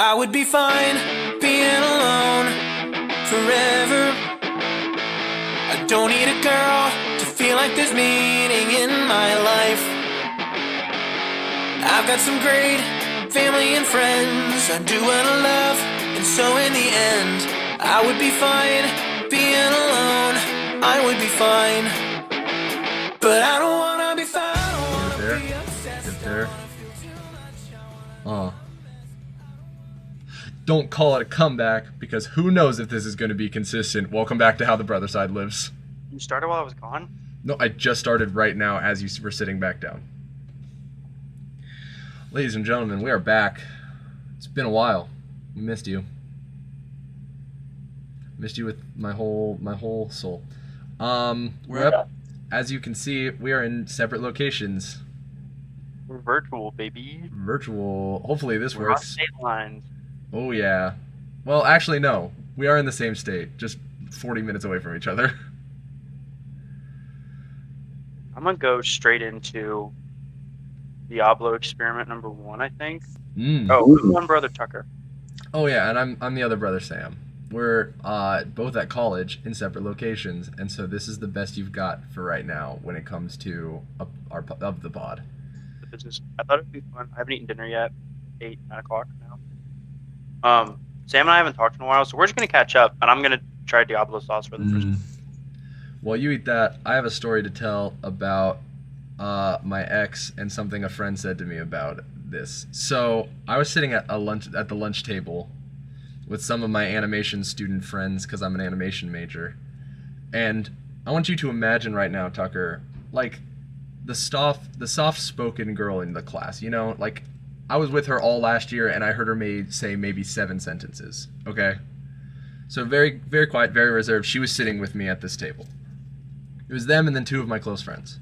I would be fine being alone forever. I don't need a girl to feel like there's meaning in my life. I've got some great family and friends. I do what I love, and so in the end, I would be fine being alone. I would be fine, but I don't wanna be fine. I don't wanna be obsessed. Get there. Don't call it a comeback, because who knows if this is going to be consistent. Welcome back to How the Brother Side Lives. You started while I was gone? No, I just started right now as you were sitting back down. Ladies and gentlemen, we are back. It's been a while. We missed you. Missed you with my whole soul. We're up. As you can see, we are in separate locations. We're virtual, baby. Virtual. Hopefully this We're on works. state lines. Oh yeah. Well, actually no. We are in the same state, just 40 minutes away from each other. I'm gonna go straight into Diablo experiment number 1, I think. Oh, who's one brother Tucker? Oh yeah, and I'm the other brother Sam. We're both at college in separate locations, and so this is the best you've got for right now when it comes to our of the pod. The business. I thought it'd be fun. I haven't eaten dinner yet. 8, 9 o'clock now. Sam and I haven't talked in a while, so we're just gonna catch up, and I'm gonna try Diablo sauce for the first time. While you eat that, I have a story to tell about my ex and something a friend said to me about this. So I was sitting at the lunch table with some of my animation student friends, because I'm an animation major, and I want you to imagine right now, Tucker, like the soft-spoken girl in the class. You know, like I was with her all last year, and I heard her say maybe 7 sentences. Okay, so very, very quiet, very reserved. She was sitting with me at this table. It was them and then 2 of my close friends.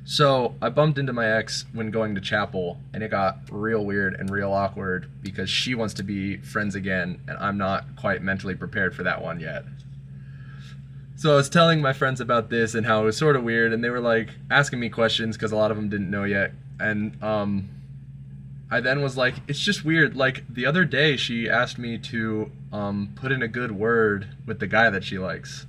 So I bumped into my ex when going to chapel, and it got real weird and real awkward because she wants to be friends again, and I'm not quite mentally prepared for that one yet. So I was telling my friends about this and how it was sort of weird, and they were like asking me questions because a lot of them didn't know yet. And I then was like, it's just weird. Like the other day she asked me to put in a good word with the guy that she likes.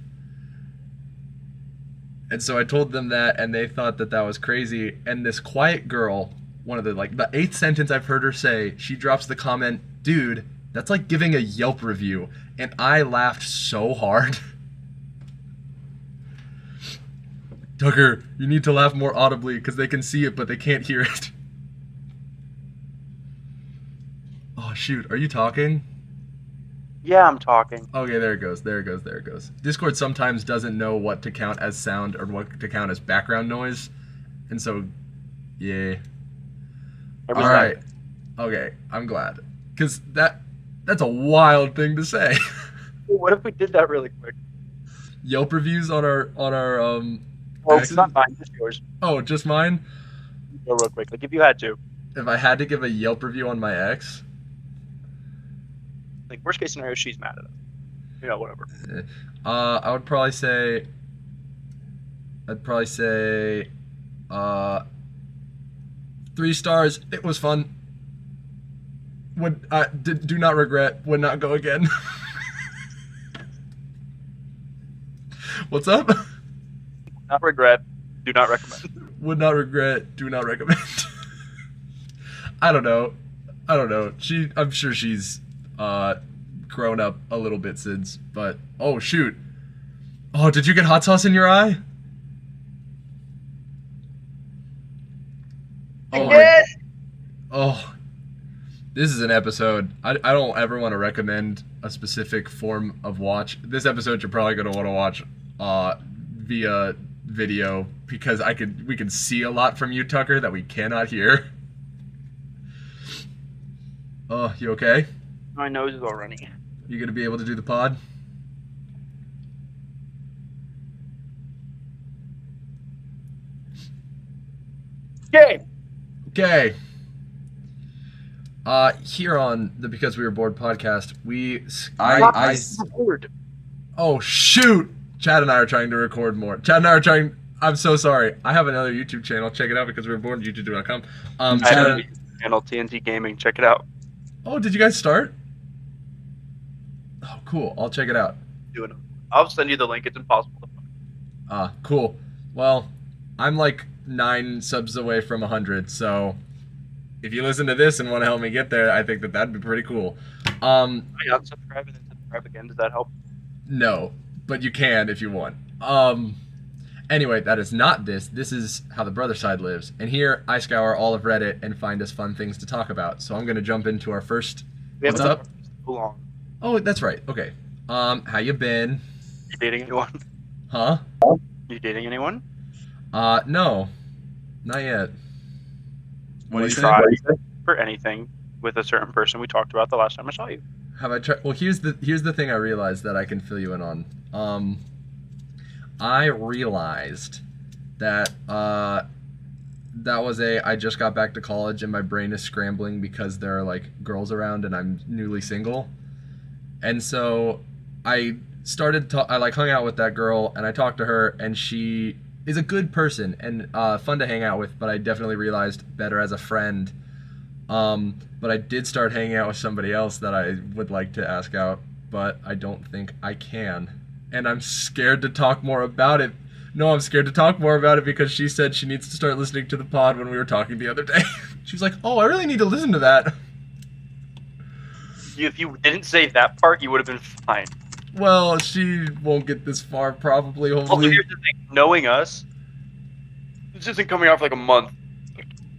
And so I told them that, and they thought that that was crazy. And this quiet girl, one of the 8th sentence I've heard her say, she drops the comment, "Dude, that's like giving a Yelp review." And I laughed so hard. Tucker, you need to laugh more audibly because they can see it, but they can't hear it. Oh shoot, are you talking? Yeah, I'm talking. Okay, there it goes. Discord sometimes doesn't know what to count as sound or what to count as background noise. And so, yeah. All right. Okay, I'm glad. Because that's a wild thing to say. What if we did that really quick? Yelp reviews on our Oh, it's not mine, just yours. Oh, just mine? Go real quick, like if you had to. If I had to give a Yelp review on my ex? Like worst case scenario, she's mad at us. You know, whatever. I would probably say. 3 stars. It was fun. Do not regret. Would not go again. What's up? Not regret. Do not recommend. Would not regret. Do not recommend. I don't know. I'm sure she's grown up a little bit since, but oh shoot. Oh, did you get hot sauce in your eye? Oh, this is an episode. I don't ever want to recommend a specific form of watch. This episode you're probably going to want to watch via video because we can see a lot from you, Tucker, that we cannot hear. Oh, you okay? My nose is all runny. You gonna be able to do the pod? Okay. Okay. Here on the Because We Were Bored podcast, oh shoot! Chad and I are trying to record more. I'm so sorry. I have another YouTube channel. Check it out, because we were bored. YouTube.com. I have a channel, TNT Gaming. Check it out. Oh, did you guys start? Oh, cool. I'll check it out. Doing it. I'll send you the link. It's impossible to find. Cool. Well, I'm like 9 subs away from 100, so if you listen to this and want to help me get there, I think that that'd be pretty cool. I unsubscribe and then subscribe again. Does that help? No, but you can if you want. Anyway, that is not this. This is how the brother side lives. And here I scour all of Reddit and find us fun things to talk about. So I'm gonna jump into our first. We What's haven't up? done this too long. Oh, that's right. Okay. How you been? You dating anyone? Huh? You dating anyone? No, not yet. What do you say? Try for anything with a certain person we talked about the last time I saw you. Have I tried? Well, here's the thing I realized that I can fill you in on. I realized that that was I just got back to college and my brain is scrambling because there are like girls around and I'm newly single, and so I I like hung out with that girl and I talked to her and she is a good person and fun to hang out with, but I definitely realized better as a friend. But I did start hanging out with somebody else that I would like to ask out, but I don't think I can. And I'm scared to talk more about it. No, I'm scared to talk more about it because she said she needs to start listening to the pod when we were talking the other day. She was like, "Oh, I really need to listen to that." If you didn't say that part, you would have been fine. Well, she won't get this far, probably, Also, hopefully. here's the thing. Knowing us, this isn't coming out for like a month.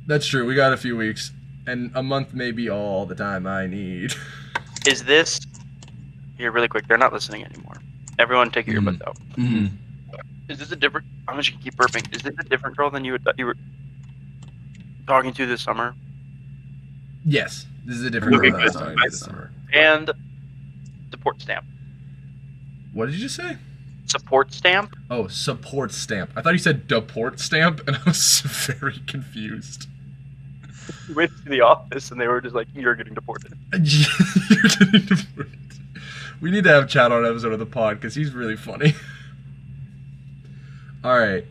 That's true, we got a few weeks. And a month may be all the time I need. Is this... Here, really quick. They're not listening anymore. Everyone take your earbuds out. Mm-hmm. Is this a different... I'm just gonna keep burping. Is this a different girl than you were talking to this summer? Yes, this is a different Okay, girl that I was good. talking about this summer. And support stamp. What did you just say? Support stamp? Oh, support stamp. I thought you said deport stamp, and I was very confused. We went to the office and they were just like, "You're getting deported." You're getting deported. We need to have Chad on an episode of the pod because he's really funny. All right.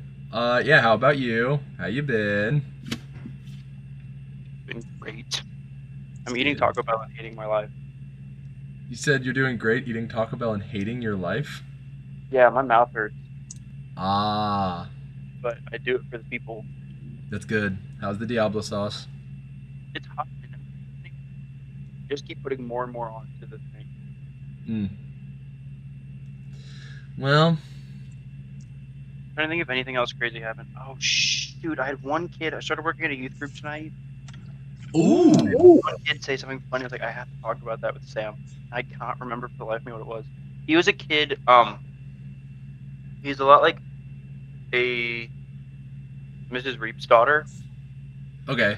Yeah. How about you? How you been? Been great. I'm eating Taco Bell and hating my life. You said you're doing great eating Taco Bell and hating your life. Yeah, my mouth hurts, Ah, but I do it for the people. that's good. How's the Diablo sauce? It's hot. Just keep putting more and more onto the thing. Well, I'm trying to think if anything else crazy happened. Oh shoot! I had one kid. I started working at a youth group tonight. ooh. One kid say something funny. I was like, I have to talk about that with Sam. I can't remember for the life of me what it was. He was a kid. He's a lot like a Mrs. Reap's daughter Okay.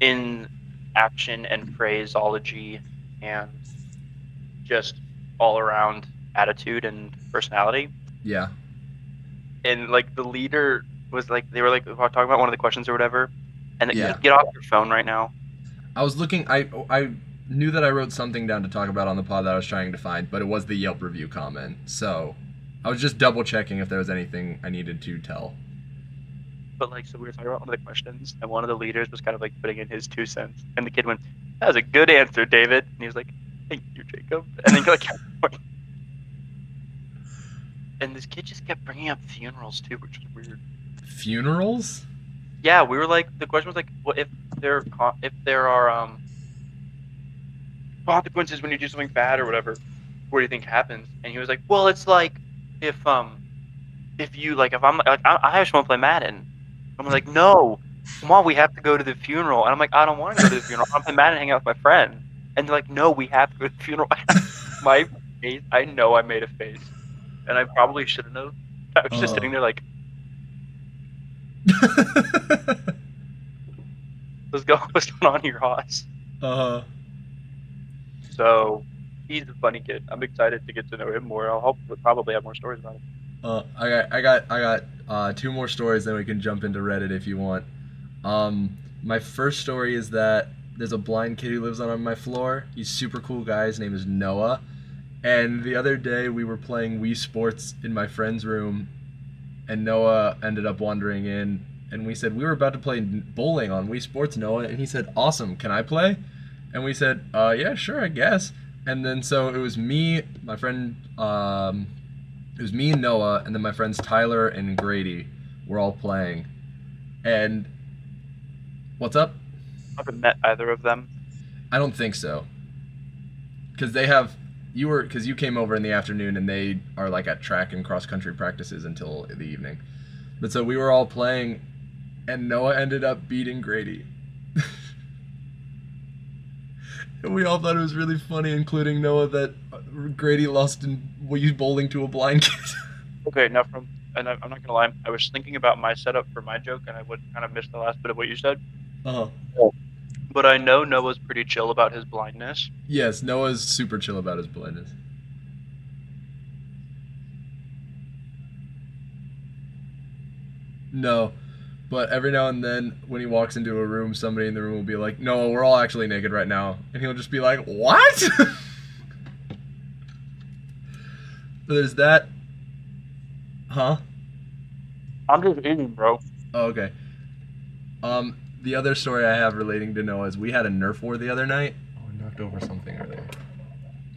in action and phraseology and just all around attitude and personality. Yeah. And like the leader was like, they were like talking about one of the questions or whatever. And like, Yeah. get off your phone right now. I was looking. I knew that I wrote something down to talk about on the pod that I was trying to find, but it was the Yelp review comment. So I was just double checking if there was anything I needed to tell. But like, so we were talking about one of the questions, and one of the leaders was kind of like putting in his 2 cents, and the kid went, "That was a good answer, David." And he was like, "Thank you, Jacob." And then he like kept going. And this kid just kept bringing up funerals too, which was weird. Funerals? Yeah, we were like, the question was like, what if there are consequences when you do something bad or whatever? What do you think happens? And he was like, well, it's like if you like if I'm like I just want to play Madden. I'm like, no, come on, we have to go to the funeral. And I'm like, I don't want to go to the funeral. I want to play Madden and hang out with my friend. And they're like, no, we have to go to the funeral. My face, I know I made a face, and I probably shouldn't have. I was just sitting there like, what's going on here, Haas? So he's a funny kid. I'm excited to get to know him more. I'll probably have more stories about him. I got 2 more stories, then we can jump into Reddit if you want. My first story is that there's a blind kid who lives on my floor. He's super cool guy. His name is Noah. And the other day we were playing Wii Sports in my friend's room, and Noah ended up wandering in, and we said we were about to play bowling on Wii Sports, Noah, and he said, "Awesome, can I play?" And we said, yeah, sure, I guess. And then so it was me, my friend, it was me and Noah, and then my friends Tyler and Grady were all playing. And what's up? I haven't met either of them. I don't think so. Because because you came over in the afternoon and they are like at track and cross country practices until the evening. But so we were all playing and Noah ended up beating Grady. And we all thought it was really funny, including Noah, that Grady lost and used bowling to a blind kid. Okay, now and I'm not gonna lie, I was thinking about my setup for my joke, and I would kind of miss the last bit of what you said. Uh-huh. But I know Noah's pretty chill about his blindness. Yes, Noah's super chill about his blindness. No, but every now and then when he walks into a room, somebody in the room will be like, "No, we're all actually naked right now," and he'll just be like, "What?" There's that. Huh? I'm just eating, bro. Oh, okay. The other story I have relating to Noah is we had a Nerf war the other night. Oh, I knocked over something earlier.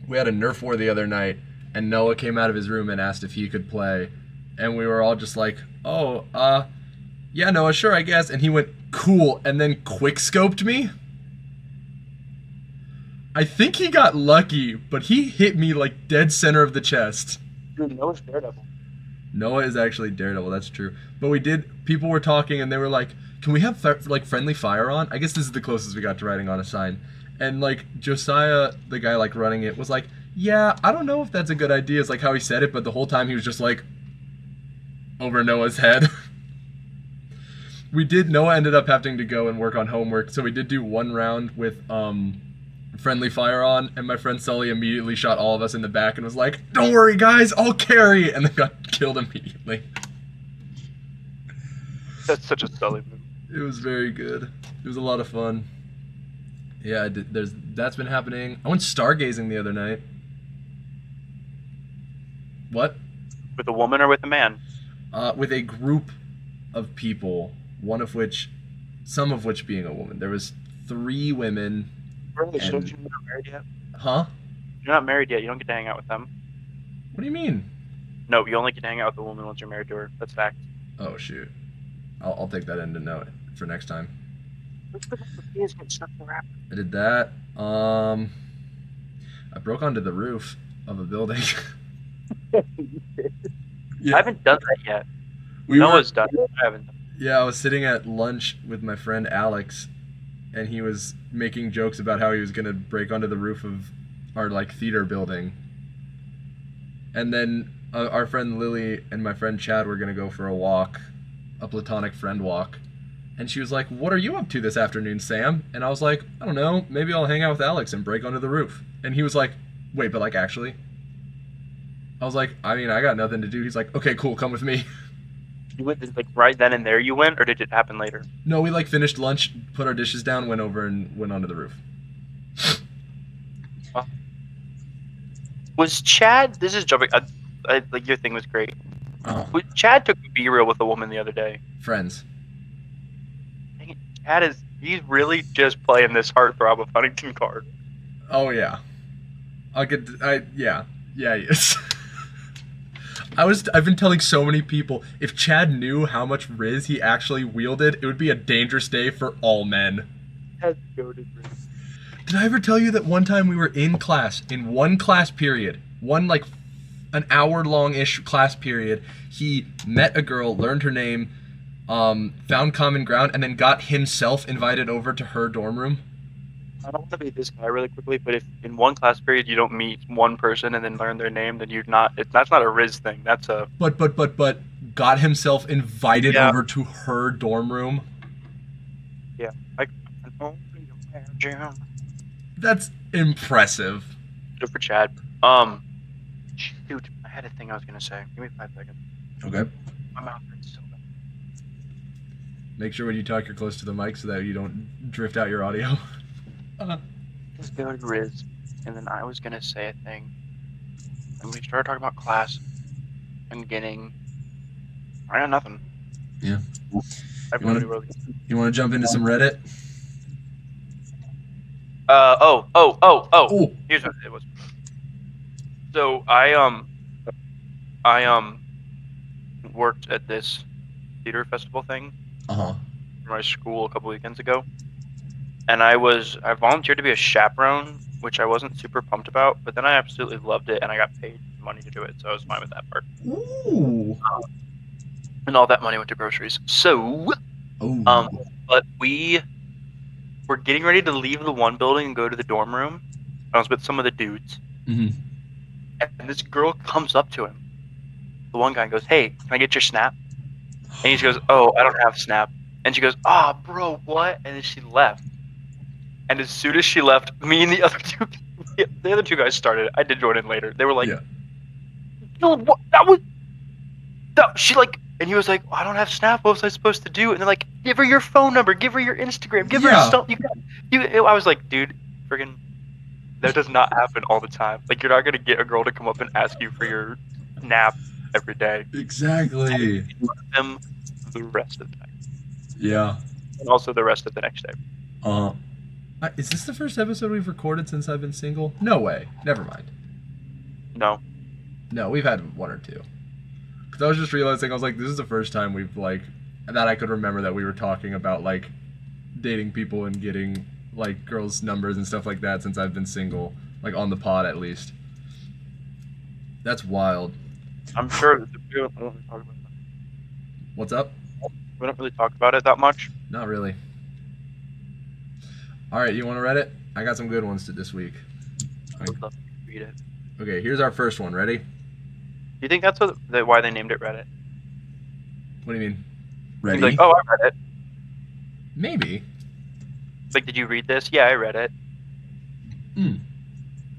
We had a Nerf war the other night, and Noah came out of his room and asked if he could play, and we were all just like, "Oh, yeah, Noah, sure, I guess." And he went, "Cool," and then quick scoped me. I think he got lucky, but he hit me like dead center of the chest. Dude, Noah's Daredevil. Noah is actually Daredevil, that's true. But people were talking and they were like, "Can we have like friendly fire on?" I guess this is the closest we got to writing on a sign. And like Josiah, the guy like running it, was like, "Yeah, I don't know if that's a good idea," is like how he said it, but the whole time he was just like over Noah's head. Noah ended up having to go and work on homework, so we did do one round with friendly fire on, and my friend Sully immediately shot all of us in the back and was like, "Don't worry guys, I'll carry," and then got killed immediately. That's such a Sully move. It was very good. It was a lot of fun. Yeah, that's been happening. I went stargazing the other night. What? With a woman or with a man? With a group of people, some of which being a woman. There was 3 women. Really? So you're not married yet? Huh? You're not married yet. You don't get to hang out with them. What do you mean? No, you only get to hang out with a woman once you're married to her. That's fact. Oh shoot. I'll take that into note for next time. I did that. I broke onto the roof of a building. Yeah. I haven't done that yet. We Noah's done it. I haven't. Yeah, I was sitting at lunch with my friend Alex, and he was making jokes about how he was gonna break onto the roof of our like theater building. And then our friend Lily and my friend Chad were gonna go for a walk, a platonic friend walk. And she was like, "What are you up to this afternoon, Sam?" And I was like, "I don't know, maybe I'll hang out with Alex and break onto the roof." And he was like, "Wait, but like actually?" I was like, "I mean, I got nothing to do." He's like, "Okay, cool, come with me." You went like right then and there. You went, or did it happen later? No, we like finished lunch, put our dishes down, went over and went onto the roof. Was Chad? This is jumping. Like your thing was great. Chad took B real with a woman the other day. Friends. Dang it, Chad he's really just playing this heartthrob of Huntington card. Oh yeah. Yeah, yes. I've been telling so many people, if Chad knew how much Riz he actually wielded, it would be a dangerous day for all men. Chad's goated Riz. Did I ever tell you that one time we were in class, in one class period, one like an hour-long-ish class period, he met a girl, learned her name, found common ground, and then got himself invited over to her dorm room? I don't want to be this guy really quickly, but if in one class period you don't meet one person and then learn their name, then that's not a Riz thing. That's a... But got himself invited over to her dorm room? Yeah. That's impressive. Good for Chad. Shoot, I had a thing I was gonna say. Give me 5 seconds. Okay. My mouth hurts so bad. Make sure when you talk you're close to the mic so that you don't drift out your audio. Let's go to Riz, and then I was gonna say a thing, and we started talking about class and getting. I got nothing. Yeah. You want to jump into some Reddit? Oh. Here's what it was. So I worked at this theater festival thing Uh-huh. for my school a couple weekends ago, and I volunteered to be a chaperone, which I wasn't super pumped about, but then I absolutely loved it, and I got paid money to do it, so I was fine with that part. Ooh. And all that money went to groceries. So, Oh. but we were getting ready to leave the one building and go to the dorm room. I was with some of the dudes, Mhm. and this girl comes up to him. The one guy goes, "Hey, can I get your Snap?" And he goes, "Oh, I don't have Snap." And she goes, "Ah, bro, what?" And then she left. And as soon as she left, me and the other two guys started. I did join in later. They were like, Yeah. "No, what? That was that." She like, and he was like, "I don't have Snap. What was I supposed to do?" And they're like, "Give her your phone number. Give her your Instagram. Give her Yeah. something." I was like, "Dude, friggin', that does not happen all the time. Like, you're not gonna get a girl to come up and ask you for your Snap every day." Exactly. Them the rest of the night, Yeah. and also the rest of the next day. Is this the first episode we've recorded since I've been single? No way. Never mind. No, No, we've had one or two. Because I was just realizing, I was like, this is the first time we've, like, that I could remember that we were talking about, like, dating people and getting, like, girls' numbers and stuff like that since I've been single. Like, on the pod, at least. That's wild. I'm sure that we don't really talk about that. What's up? We don't really talk about it that much. Not really. Alright, you want to read it? I got some good ones this week. I would love to read it. Okay, here's our first one. Ready? Do you think that's why they named it Reddit? What do you mean? You'd Ready? be like, oh, I read it. Maybe. Like, did you read this? Yeah, I read it.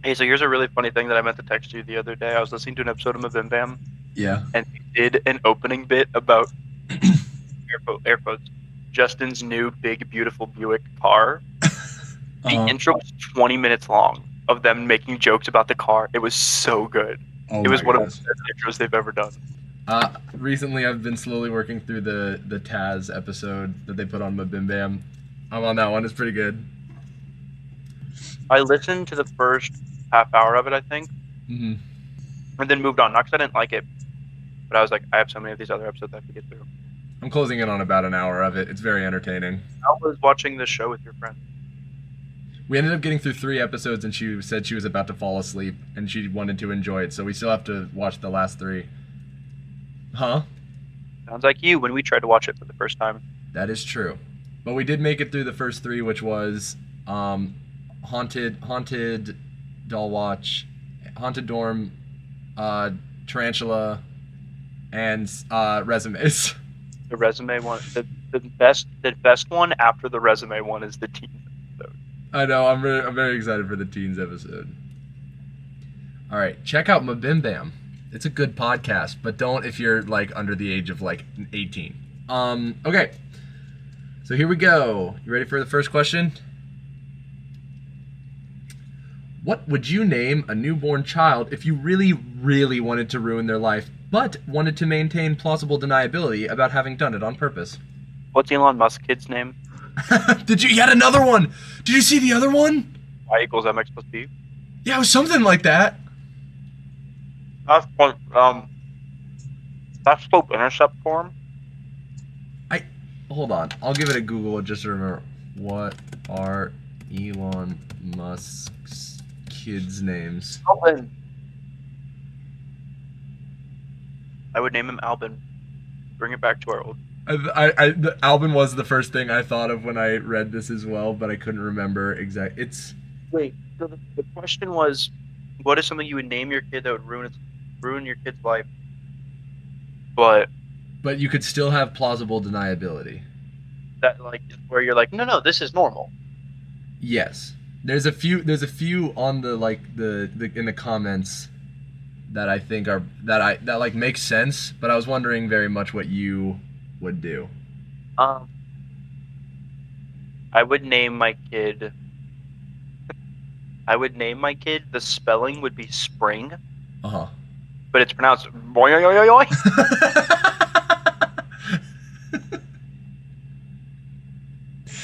Hey, so here's a really funny thing that I meant to text you the other day. I was listening to an episode of Mabim Bam, Yeah. and they did an opening bit about air quotes, Justin's new big beautiful Buick car. The intro was 20 minutes long of them making jokes about the car. It was so good. Oh It was my one gosh. of the best intros they've ever done. Recently, I've been slowly working through the Taz episode that they put on Mabim Bam. I'm on that one. It's pretty good. I listened to the first half hour of it, I think, Mm-hmm. and then moved on. Not because I didn't like it, but I was like, I have so many of these other episodes I have to get through. I'm closing in on about an hour of it. It's very entertaining. I was watching this show with your friend. We ended up getting through 3 episodes, and she said she was about to fall asleep, and she wanted to enjoy it, so we still have to watch the last 3. Huh? Sounds like you when we tried to watch it for the first time. That is true. But we did make it through the first 3, which was Haunted Doll Watch, Haunted Dorm, Tarantula, and Resumes. The resume one, the best one after the resume one is the teen episode. I know. I'm very excited for the teens episode. All right, check out Mabim Bam. It's a good podcast, but don't if you're like under the age of like 18. Okay. So here we go. You ready for the first question? What would you name a newborn child if you really, really wanted to ruin their life, but wanted to maintain plausible deniability about having done it on purpose? What's Elon Musk's kid's name? Did you had another one? Did you see the other one? Y equals mx plus b. Yeah, it was something like that. That's slope intercept form. Hold on. I'll give it a Google just to remember. What are Elon Musk's kids' names? Albin. I would name him Albin. Bring it back to our old. Albin was the first thing I thought of when I read this as well, but I couldn't remember exact. Wait. So the question was, what is something you would name your kid that would ruin your kid's life? But you could still have plausible deniability. That like where you're like, no, this is normal. Yes. There's a few on the in the comments that I think are that like make sense, but I was wondering very much what you would do. I would name my kid. The spelling would be spring, Uh-huh. but it's pronounced boy.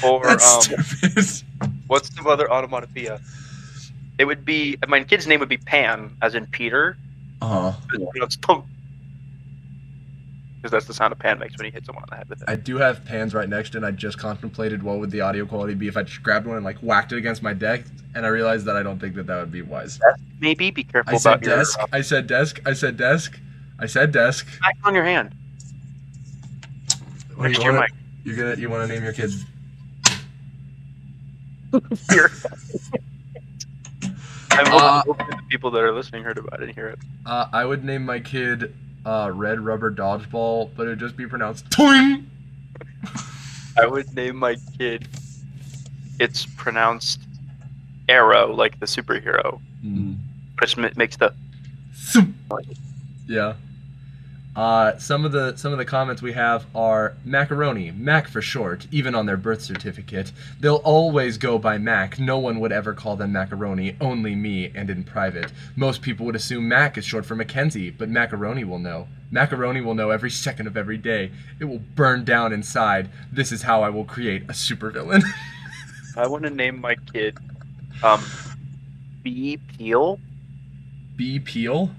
Or That's stupid. What's the other onomatopoeia? It would be my kid's name would be Pan, as in Peter. Uh-huh. It's tongue. Because that's the sound a pan makes when you hit someone on the head with it. I do have pans right next to it, and I just contemplated what would the audio quality be if I just grabbed one and like whacked it against my desk, and I realized that I don't think that would be wise. Maybe be careful I said about your desk. I said desk. I said desk. I said desk. back on your hand. Wait, Next to your mic. You want to name your kid? Here. I'm hoping the people that are listening heard about it and hear it. I would name my kid Red Rubber Dodgeball, but it would just be pronounced Toing. I would name my kid. It's pronounced Arrow, like the superhero, which makes the. Yeah. Some of the comments we have are macaroni, Mac for short, even on their birth certificate. They'll always go by Mac. No one would ever call them macaroni, only me, and in private. Most people would assume Mac is short for Mackenzie, but macaroni will know. Macaroni will know every second of every day. It will burn down inside. This is how I will create a supervillain. I want to name my kid B. Peel. B. Peel?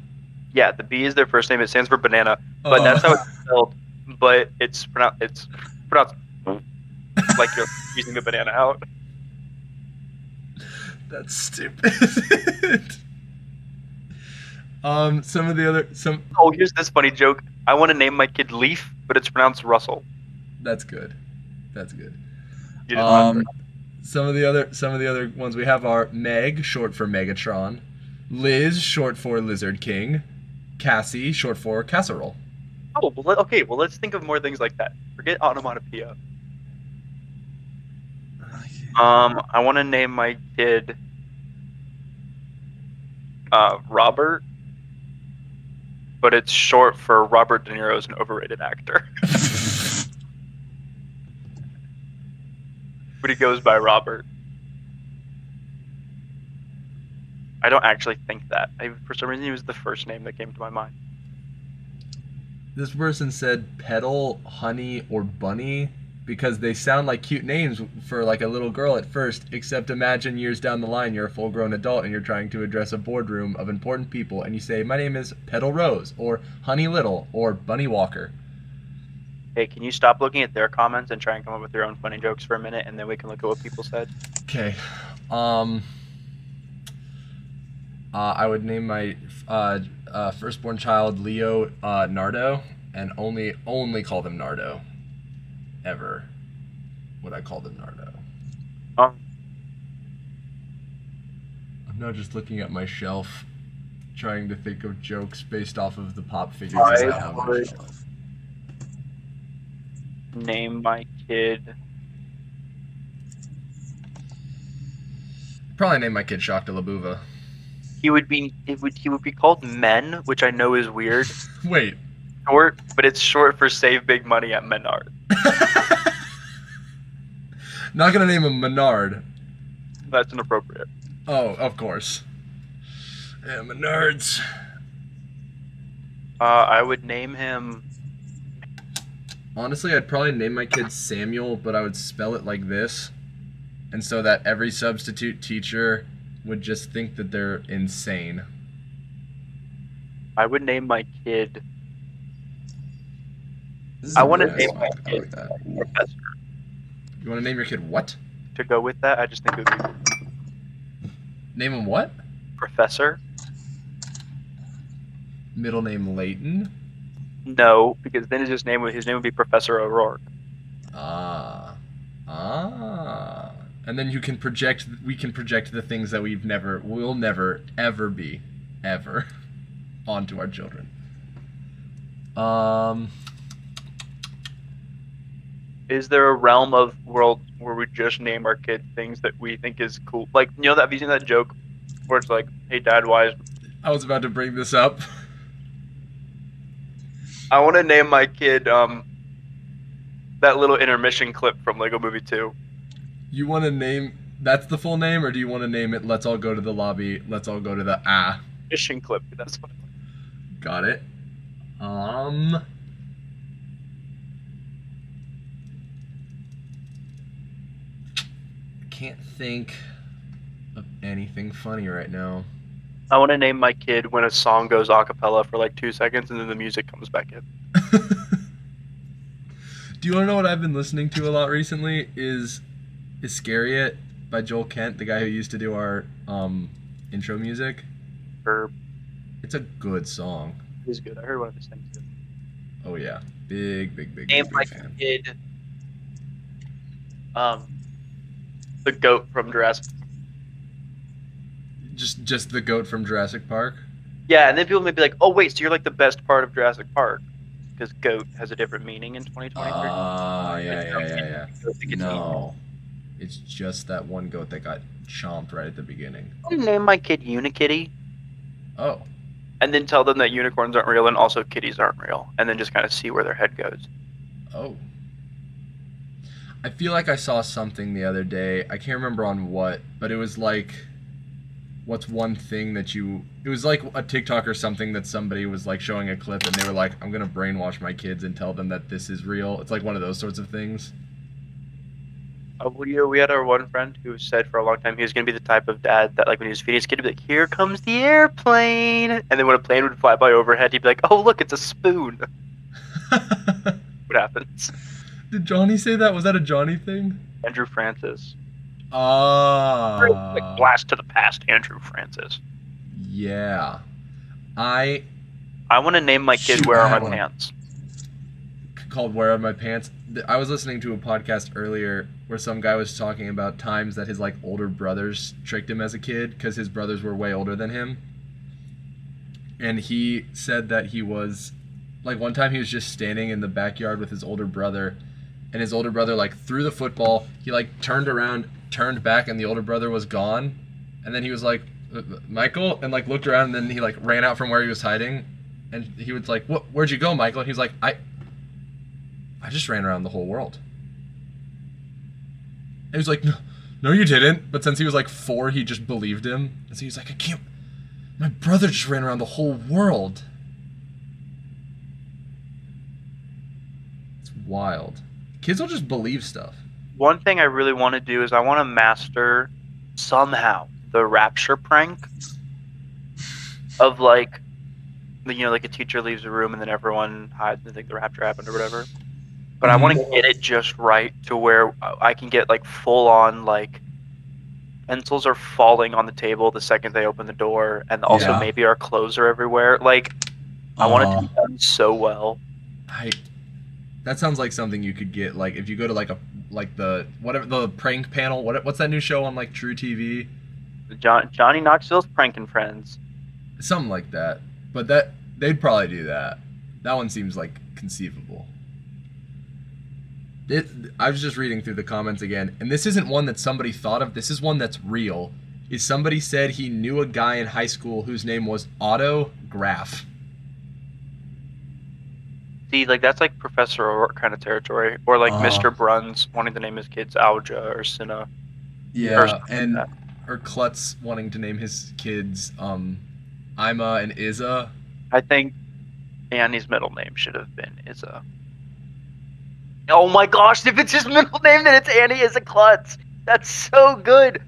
Yeah, the B is their first name. It stands for banana, but that's how it's spelled. But it's pronounced like you're using the banana out. That's stupid. Oh, here's this funny joke. I want to name my kid Leaf, but it's pronounced Russell. That's good. That's good. You didn't laugh. Some of the other ones we have are Meg, short for Megatron, Liz, short for Lizard King, Cassie, short for Casserole. Oh, well, okay. Well, let's think of more things like that. Forget onomatopoeia. I want to name my kid Robert, but it's short for Robert De Niro is an overrated actor. But he goes by Robert. I don't actually think that. For some reason, he was the first name that came to my mind. This person said Petal, Honey, or Bunny because they sound like cute names for like a little girl at first, except imagine years down the line you're a full-grown adult and you're trying to address a boardroom of important people and you say, my name is Petal Rose, or Honey Little, or Bunny Walker. Hey, can you stop looking at their comments and try and come up with your own funny jokes for a minute, and then we can look at what people said? Okay. I would name my firstborn child Leo Nardo, and only call them Nardo. Ever would I call them Nardo. I'm now just looking at my shelf, trying to think of jokes based off of the pop figures I have on my shelf. Name my kid. Probably name my kid Shock de la Buva. He would be called Men, which I know is weird. Wait. Short, but it's short for Save Big Money at Menard. Not gonna name him Menard. That's inappropriate. Oh, of course. Yeah, Menards. I would name him. Honestly, I'd probably name my kid Samuel, but I would spell it like this. And so that every substitute teacher would just think that they're insane. I would name my kid. I want to name my kid Professor. You want to name your kid what? To go with that, I just think it would be Name him what? Professor. Middle name Leighton? No, because then his name would be Professor O'Rourke. Ah. And then we can project the things that we'll never, ever be, ever, onto our children. Is there a realm of world where we just name our kid things that we think is cool? Like, have you seen that joke where it's like, hey dad, why is... I was about to bring this up. I want to name my kid that little intermission clip from Lego Movie 2. You want to name... That's the full name, or do you want to name it Let's All Go to the Lobby, Let's All Go to the Mission clip, that's what... Got it. can't think of anything funny right now. I want to name my kid when a song goes a cappella for like 2 seconds and then the music comes back in. Do you want to know what I've been listening to a lot recently? Is Iscariot by Joel Kent, the guy who used to do our intro music. Or It's a good song. is good. I heard one of his things too. Oh yeah, big Name my fan. kid the goat from Jurassic. Just the goat from Jurassic Park. Yeah, and then people may be like, "Oh wait, so you're like the best part of Jurassic Park," because goat has a different meaning in 2023. Yeah. No, it's just that one goat that got chomped right at the beginning. I'm gonna name my kid Unikitty, Oh, and then tell them that unicorns aren't real and also kitties aren't real, and then just kind of see where their head goes. oh. I feel like I saw something the other day. I can't remember on what, but it was like, what's one thing that you... It was like a TikTok or something that somebody was like showing a clip and they were like, I'm going to brainwash my kids and tell them that this is real. It's like one of those sorts of things. We had our one friend who said for a long time he was going to be the type of dad that like when he was feeding his kid, he'd be like, "Here comes the airplane," and then when a plane would fly by overhead, he'd be like, "Oh look, it's a spoon." What happens? Did Johnny say that? Was that a Johnny thing? Andrew Francis. Ah. Blast to the past, Andrew Francis. Yeah. I want to name my kid Shoot, Where I Are had My one. Pants? Called Where Are My Pants? I was listening to a podcast earlier where some guy was talking about times that his like older brothers tricked him as a kid because his brothers were way older than him. And he said that he was like one time he was just standing in the backyard with his older brother, and his older brother like threw the football. He like turned around, turned back, and the older brother was gone. And then he was like, "Michael," and like looked around, and then he like ran out from where he was hiding. And he was like, "What? Where'd you go, Michael?" And he was like, I just ran around the whole world." And he was like, no, you didn't. But since he was like 4, he just believed him. And so he was like, I can't. My brother just ran around the whole world. It's wild. Kids will just believe stuff. One thing I really want to do is I want to master somehow the rapture prank of like, like a teacher leaves a room and then everyone hides and they think the rapture happened or whatever. But I want to get it just right to where I can get like full on like pencils are falling on the table the second they open the door, and also maybe our clothes are everywhere. Like I want it to be done so well. That sounds like something you could get like if you go to like the prank panel. What's that new show on like True TV? Johnny Knoxville's Pranking Friends. Something like that. But they'd probably do that. That one seems like conceivable. I was just reading through the comments again, and this isn't one that somebody thought of. This is one that's real. Somebody said he knew a guy in high school whose name was Otto Graf. See, like that's like Professor O'Rourke kind of territory, or like Mr. Bruns wanting to name his kids Alja or Cinna. Yeah, or Klutz wanting to name his kids Ima and Izza. I think Annie's middle name should have been Izza. Oh my gosh, if it's his middle name, then it's Annie Izza Klutz. That's so good.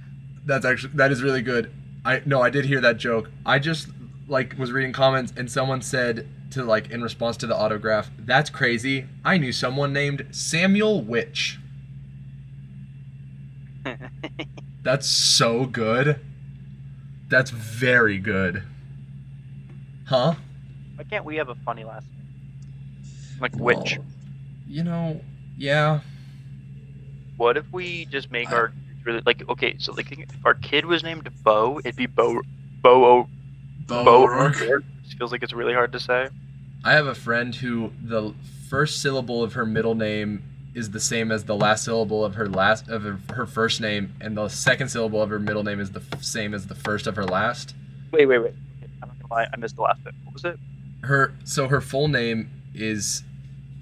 That is really good. I did hear that joke. I just like was reading comments and someone said to like in response to the autograph, "That's crazy. I knew someone named Samuel Witch." That's so good. That's very good. Huh? Why can't we have a funny last name? Like Witch. Yeah. What if we just make our really like okay? So like if our kid was named Bo, it'd be Bo O'Rourke. It feels like it's really hard to say. I have a friend who the first syllable of her middle name is the same as the last syllable of her first name, and the second syllable of her middle name is the same as the first of her last. Wait. Okay, I'm not gonna lie, I missed the last bit. What was it? Her full name is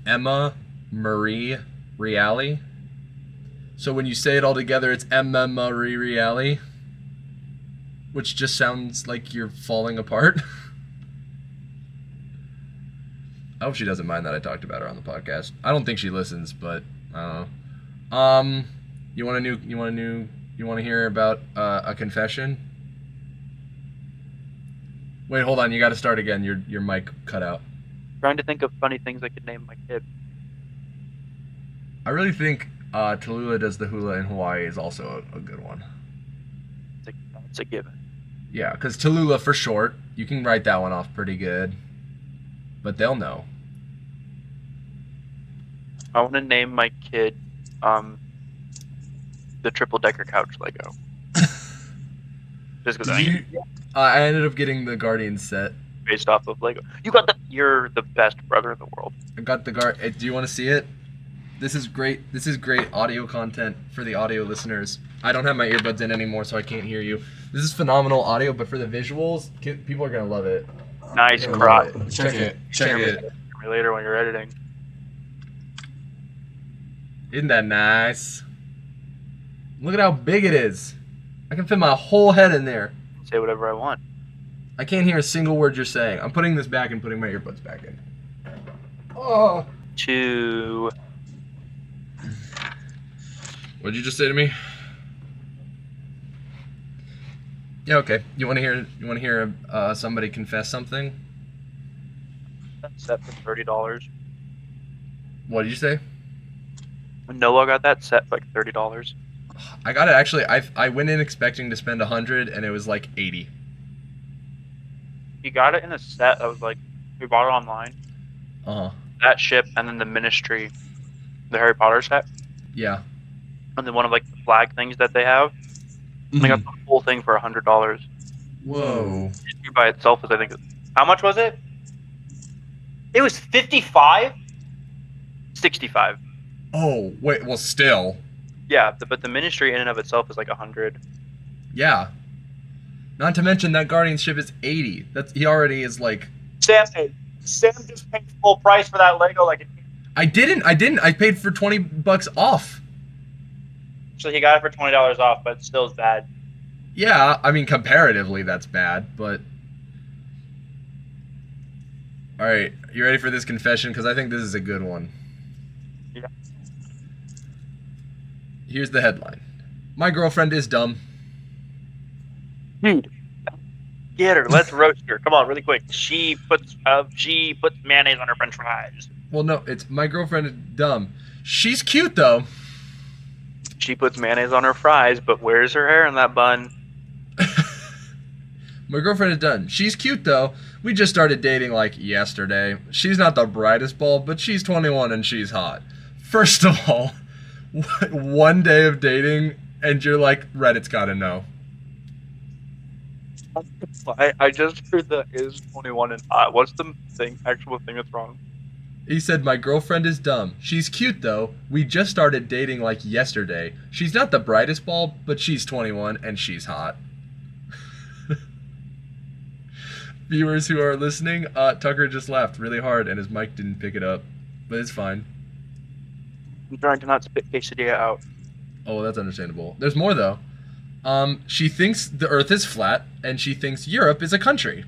Emma Marie Reale. So when you say it all together, it's Emma Marie Reale, which just sounds like you're falling apart. I hope she doesn't mind that I talked about her on the podcast. I don't think she listens, but I don't know. You want a new You want to hear about a confession? Wait, hold on. You got to start again. Your mic cut out. Trying to think of funny things I could name my kid. I really think Tallulah does the hula in Hawaii is also a good one. It's a given. Yeah, because Tallulah for short. You can write that one off pretty good. But they'll know. I want to name my kid the triple decker couch Lego. Just because I ended up getting the Guardian set. based off of Lego. You're the best brother in the world. I got the do you want to see it? This is great. This is great audio content for the audio listeners. I don't have my earbuds in anymore, so I can't hear you. This is phenomenal audio, but for the visuals, people are gonna love it. Nice crotch. Check it. Check it. Me later when you're editing. Isn't that nice? Look at how big it is. I can fit my whole head in there. Say whatever I want. I can't hear a single word you're saying. I'm putting this back and putting my earbuds back in. Oh. What'd you just say to me? Yeah, okay. You want to hear somebody confess something? That's set for $30. What did you say? When Noah got that set for like $30. I got it actually. I went in expecting to spend 100 and it was like 80. He got it in a set that was like, we bought it online. Uh-huh. That ship and then the Ministry, the Harry Potter set. Yeah. And then one of like the flag things that they have. I got the whole thing for $100. Whoa. Ministry by itself was, I think, how much was it? It was 55. 65. Oh, wait, well still. Yeah, but the Ministry in and of itself is like 100. Yeah. Not to mention that Guardian ship is 80. He already is like. Sam just paid full price for that Lego. I didn't. I paid for $20 off. So he got it for $20 off, but it still is bad. Yeah, I mean comparatively that's bad, but. All right, you ready for this confession? Because I think this is a good one. Yeah. Here's the headline. My girlfriend is dumb. Dude, get her. Let's roast her. Come on, really quick. She puts mayonnaise on her French fries. Well, no, it's my girlfriend is dumb. She's cute though. She puts mayonnaise on her fries, but where's her hair in that bun? My girlfriend is done. She's cute though. We just started dating like yesterday. She's not the brightest bulb, but she's 21 and she's hot. First of all, one day of dating and you're like, Reddit's gotta know. I just heard that is 21 and hot. What's the actual thing that's wrong? He said, my girlfriend is dumb. She's cute though. We just started dating like yesterday. She's not the brightest bulb, but she's 21 and she's hot. Viewers who are listening, Tucker just laughed really hard and his mic didn't pick it up, but it's fine. I'm trying to not spit quesadilla out. Oh, that's understandable. There's more though. She thinks the Earth is flat and she thinks Europe is a country.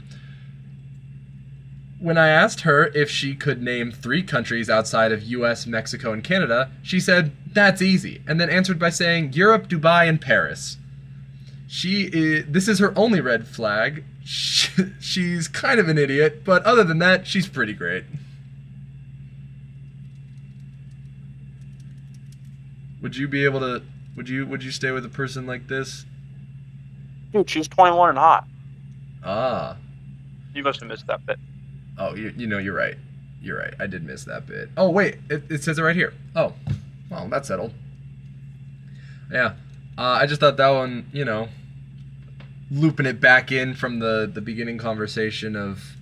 When I asked her if she could name 3 countries outside of US, Mexico, and Canada, she said, that's easy, and then answered by saying Europe, Dubai, and Paris. This is her only red flag. She's kind of an idiot, but other than that, she's pretty great. Would you be able to, would you stay with a person like this? Dude, she's 21 and hot. Ah. You must have missed that bit. Oh, you're right. You're right. I did miss that bit. Oh, wait. It says it right here. Oh. Well, that's settled. Yeah. I just thought that one, looping it back in from the beginning conversation of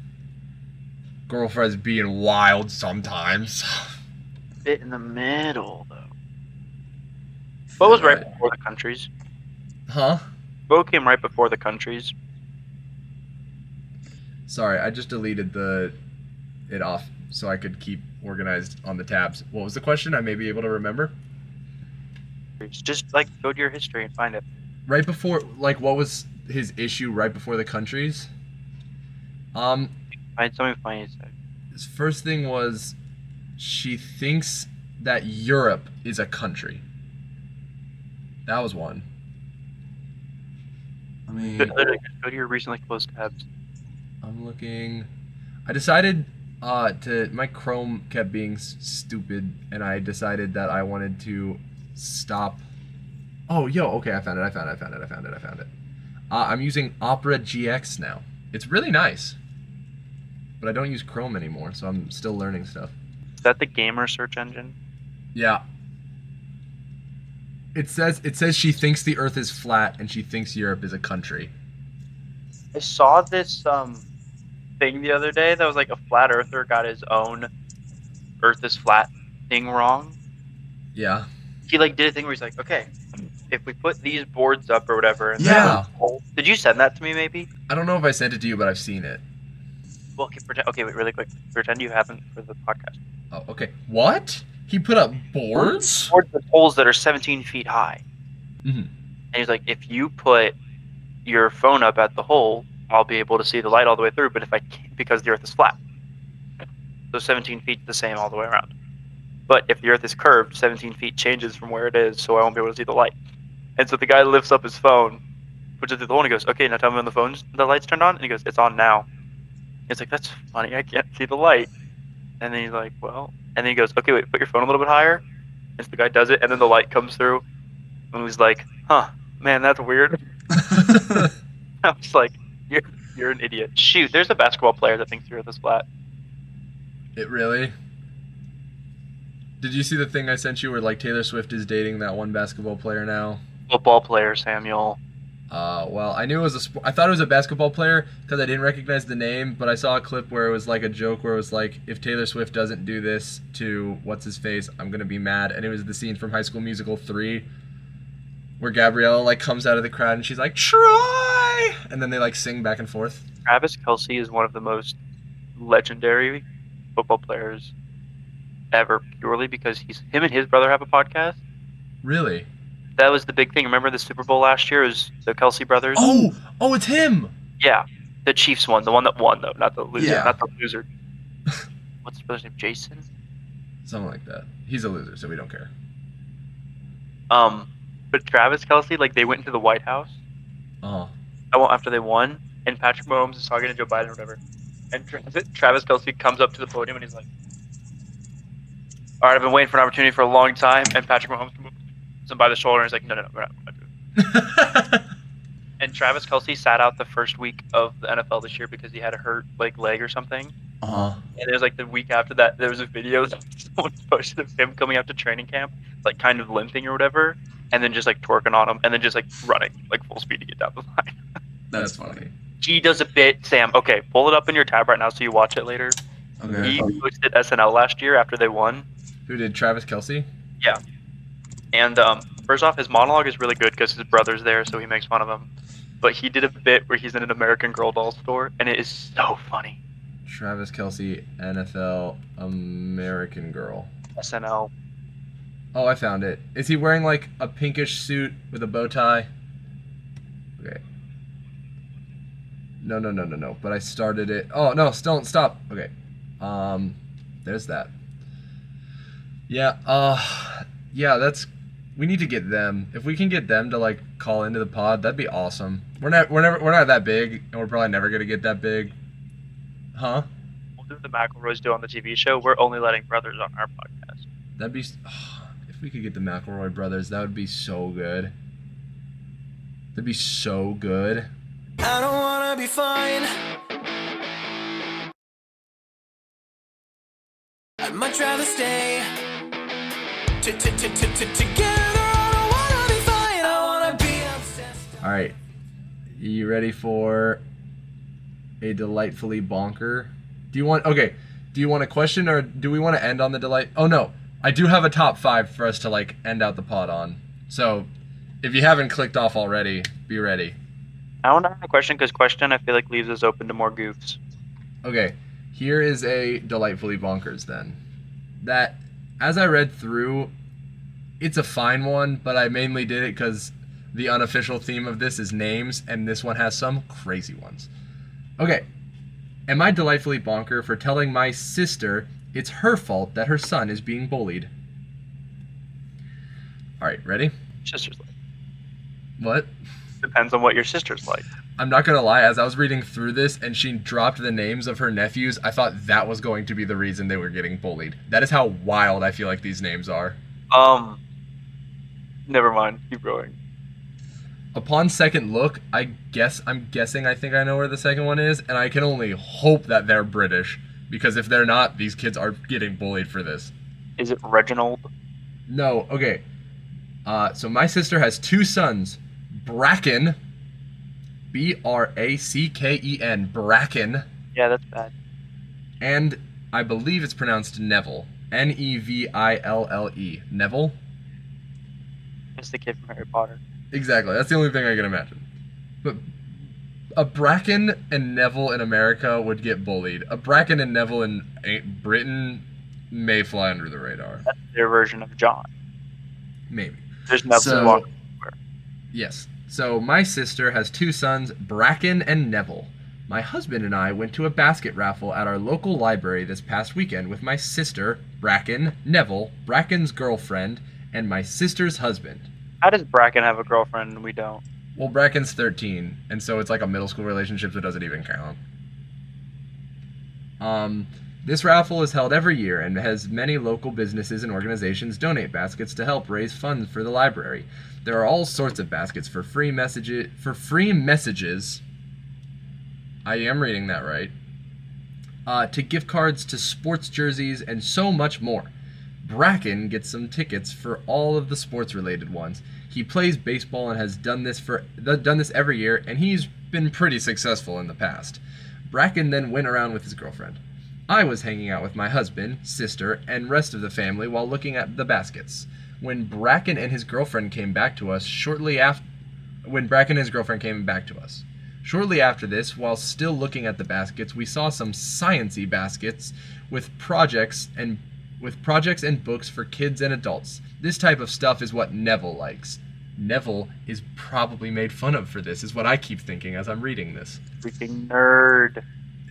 girlfriends being wild sometimes. Bit in the middle, though. What was right before the countries? Huh? What came right before the countries? Sorry, I just deleted it off so I could keep organized on the tabs. What was the question? I may be able to remember. Just go to your history and find it. Right before, what was his issue right before the countries? Find something funny. His first thing was she thinks that Europe is a country. That was one. I mean, Literally, just go to your recently closed tabs. I'm looking. I decided my Chrome kept being stupid, and I decided that I wanted to stop. Oh, yo, okay, I found it. I'm using Opera GX now. It's really nice, but I don't use Chrome anymore, so I'm still learning stuff. Is that the gamer search engine? Yeah. It says she thinks the Earth is flat and she thinks Europe is a country. I saw this thing the other day that was like a flat earther got his own Earth is flat thing wrong. Yeah. He like did a thing where he's like, okay, if we put these boards up or whatever, and Yeah. did you send that to me maybe? I don't know if I sent it to you, but I've seen it. Well, okay, pretend. Okay, wait, really quick. Pretend you haven't for the podcast. Oh, okay. What? He put up boards? Boards with holes that are 17 feet high. Mm-hmm. And he's like, if you put your phone up at the hole, I'll be able to see the light all the way through. But if I can't, because the Earth is flat, so 17 feet is the same all the way around. But if the Earth is curved, 17 feet changes from where it is, so I won't be able to see the light. And so the guy lifts up his phone, puts it through the hole, and he goes, okay, now tell me when the light's turned on. And he goes, it's on now. It's like, that's funny, I can't see the light. And then he's like, well, and then he goes, okay, wait, put your phone a little bit higher. And so the guy does it, and then the light comes through. And he's like, huh, man, that's weird. I was like, you're an idiot. Shoot, there's a basketball player that thinks the Earth is flat. It really? Did you see the thing I sent you where like Taylor Swift is dating that one basketball player now? Football player, Samuel. Well, I knew it was I thought it was a basketball player because I didn't recognize the name, but I saw a clip where it was like a joke where it was like, if Taylor Swift doesn't do this to what's his face, I'm gonna be mad. And it was the scene from High School Musical 3 where Gabriella like comes out of the crowd and she's like, Troy! And then they like sing back and forth. Travis Kelce is one of the most legendary football players ever, purely because him and his brother have a podcast. Really? That was the big thing. Remember the Super Bowl last year? It was the Kelce brothers. Oh, it's him. Yeah, the Chiefs won. The one that won, though, not the loser. Yeah. Not the loser. What's his brother's name? Jason. Something like that. He's a loser, so we don't care. But Travis Kelce, like they went into the White House. After they won, and Patrick Mahomes is talking to Joe Biden or whatever, and Travis Kelce comes up to the podium and he's like, "All right, I've been waiting for an opportunity for a long time." And Patrick Mahomes moves him by the shoulder and he's like, "No, we're not doing it." And Travis Kelce sat out the first week of the NFL this year because he had a hurt like leg or something. And it was like the week after that, there was a video that someone posted of him coming out to training camp, like kind of limping or whatever, and then just like twerking on him, and then just like running like full speed to get down the line. That's funny. G does a bit, Sam. Okay, pull it up in your tab right now so you watch it later. Okay. He hosted SNL last year after they won. Who did? Travis Kelce? Yeah. And first off, his monologue is really good because his brother's there, so he makes fun of him. But he did a bit where he's in an American Girl doll store, and it is so funny. Travis Kelce, NFL, American Girl. SNL. Oh, I found it. Is he wearing like a pinkish suit with a bow tie? Okay. No. But I started it. Oh, no, don't stop. Okay. There's that. Yeah, we need to get them. If we can get them to like call into the pod, that'd be awesome. We're not that big, and we're probably never gonna get that big. Huh? We'll do what the McElroys do on the TV show. We're only letting brothers on our podcast. That'd be if we could get the McElroy brothers, that would be so good. That'd be so good. I don't wanna be fine. I'd much rather stay together. I don't wanna be fine. I wanna be obsessed. All right, you ready for a delightfully bonker? Do you want a question, or do we want to end on the delight? Oh no, I do have a top 5 for us to like end out the pod on. So if you haven't clicked off already, be ready. I want to ask a question because question I feel like leaves us open to more goofs. Okay, here is a delightfully bonkers then. That, as I read through, it's a fine one, but I mainly did it because the unofficial theme of this is names, and this one has some crazy ones. Okay, am I delightfully bonker for telling my sister it's her fault that her son is being bullied? Alright, ready? Sister's like, What? Depends on what your sister's like. I'm not gonna lie, as I was reading through this and she dropped the names of her nephews, I thought that was going to be the reason they were getting bullied. That is how wild I feel like these names are. Never mind. Keep going. Upon second look, I'm guessing I think I know where the second one is, and I can only hope that they're British, because if they're not, these kids are getting bullied for this. Is it Reginald? No, okay. So my sister has 2 sons, Bracken, Bracken, Bracken, Yeah, that's bad. and I believe it's pronounced Neville, Neville, Neville? It's the kid from Harry Potter. Exactly, that's the only thing I can imagine. But a Bracken and Neville in America would get bullied. A Bracken and Neville in Britain may fly under the radar. That's their version of John. Maybe. There's Neville So- walking. Yes. So my sister has 2 sons, Bracken and Neville. My husband and I went to a basket raffle at our local library this past weekend with my sister, Bracken, Neville, Bracken's girlfriend, and my sister's husband. How does Bracken have a girlfriend and we don't? Well, Bracken's 13, and so it's like a middle school relationship, so it doesn't even count. This raffle is held every year and has many local businesses and organizations donate baskets to help raise funds for the library. There are all sorts of baskets for free messages. I am reading that right. To gift cards to sports jerseys and so much more. Bracken gets some tickets for all of the sports-related ones. He plays baseball and has done this every year, and he's been pretty successful in the past. Bracken then went around with his girlfriend. I was hanging out with my husband, sister, and rest of the family while looking at the baskets. When Bracken and his girlfriend came back to us shortly after this, while still looking at the baskets, we saw some science-y baskets with projects and books for kids and adults. This type of stuff is what Neville likes. Neville is probably made fun of for this, is what I keep thinking as I'm reading this. Freaking nerd.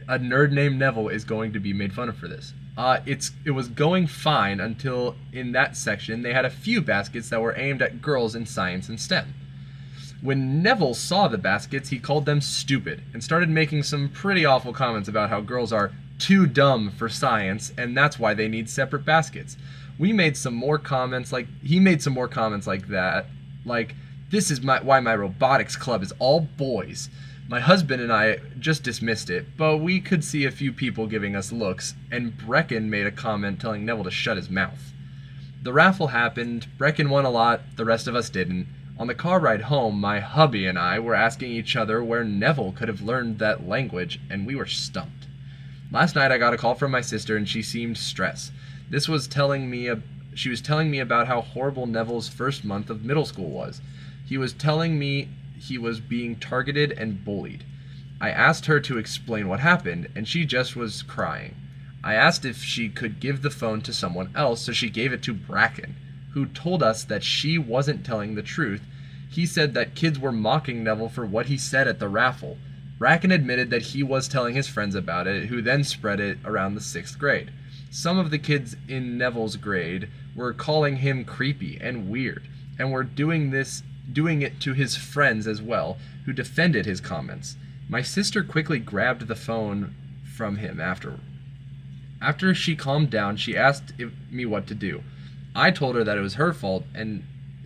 A nerd named Neville is going to be made fun of for this. It was going fine until in that section they had a few baskets that were aimed at girls in science and STEM. When Neville saw the baskets, he called them stupid and started making some pretty awful comments about how girls are too dumb for science and that's why they need separate baskets. He made some more comments like that, like, this is why my robotics club is all boys. My husband and I just dismissed it, but we could see a few people giving us looks, and Bracken made a comment telling Neville to shut his mouth. The raffle happened, Bracken won a lot, the rest of us didn't. On the car ride home, my hubby and I were asking each other where Neville could have learned that language, and we were stumped. Last night I got a call from my sister and she seemed stressed. She was telling me about how horrible Neville's first month of middle school was. He was telling me he was being targeted and bullied. I asked her to explain what happened, and she just was crying. I asked if she could give the phone to someone else, so she gave it to Bracken, who told us that she wasn't telling the truth. He said that kids were mocking Neville for what he said at the raffle. Bracken admitted that he was telling his friends about it, who then spread it around the 6th grade. Some of the kids in Neville's grade were calling him creepy and weird, and were doing it to his friends as well, who defended his comments. My sister quickly grabbed the phone from him after. After she calmed down, she asked me what to do. I told her that it was her fault and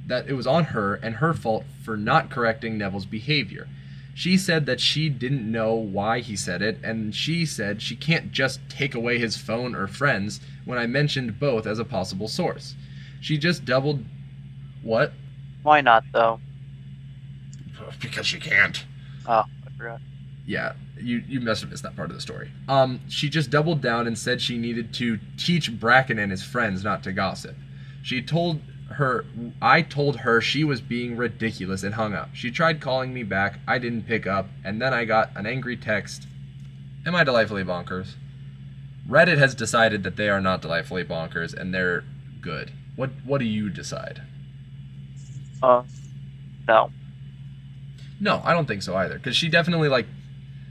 that it was on her and her fault for not correcting Neville's behavior. She said that she didn't know why he said it, and she said she can't just take away his phone or friends when I mentioned both as a possible source. She just doubled... What? Why not, though? Because she can't. Oh, I forgot. Yeah, you must have missed that part of the story. She just doubled down and said she needed to teach Bracken and his friends not to gossip. I told her she was being ridiculous and hung up. She tried calling me back, I didn't pick up, and then I got an angry text. Am I delightfully bonkers? Reddit has decided that they are not delightfully bonkers, and they're good. What do you decide? No. No, I don't think so either, because she definitely,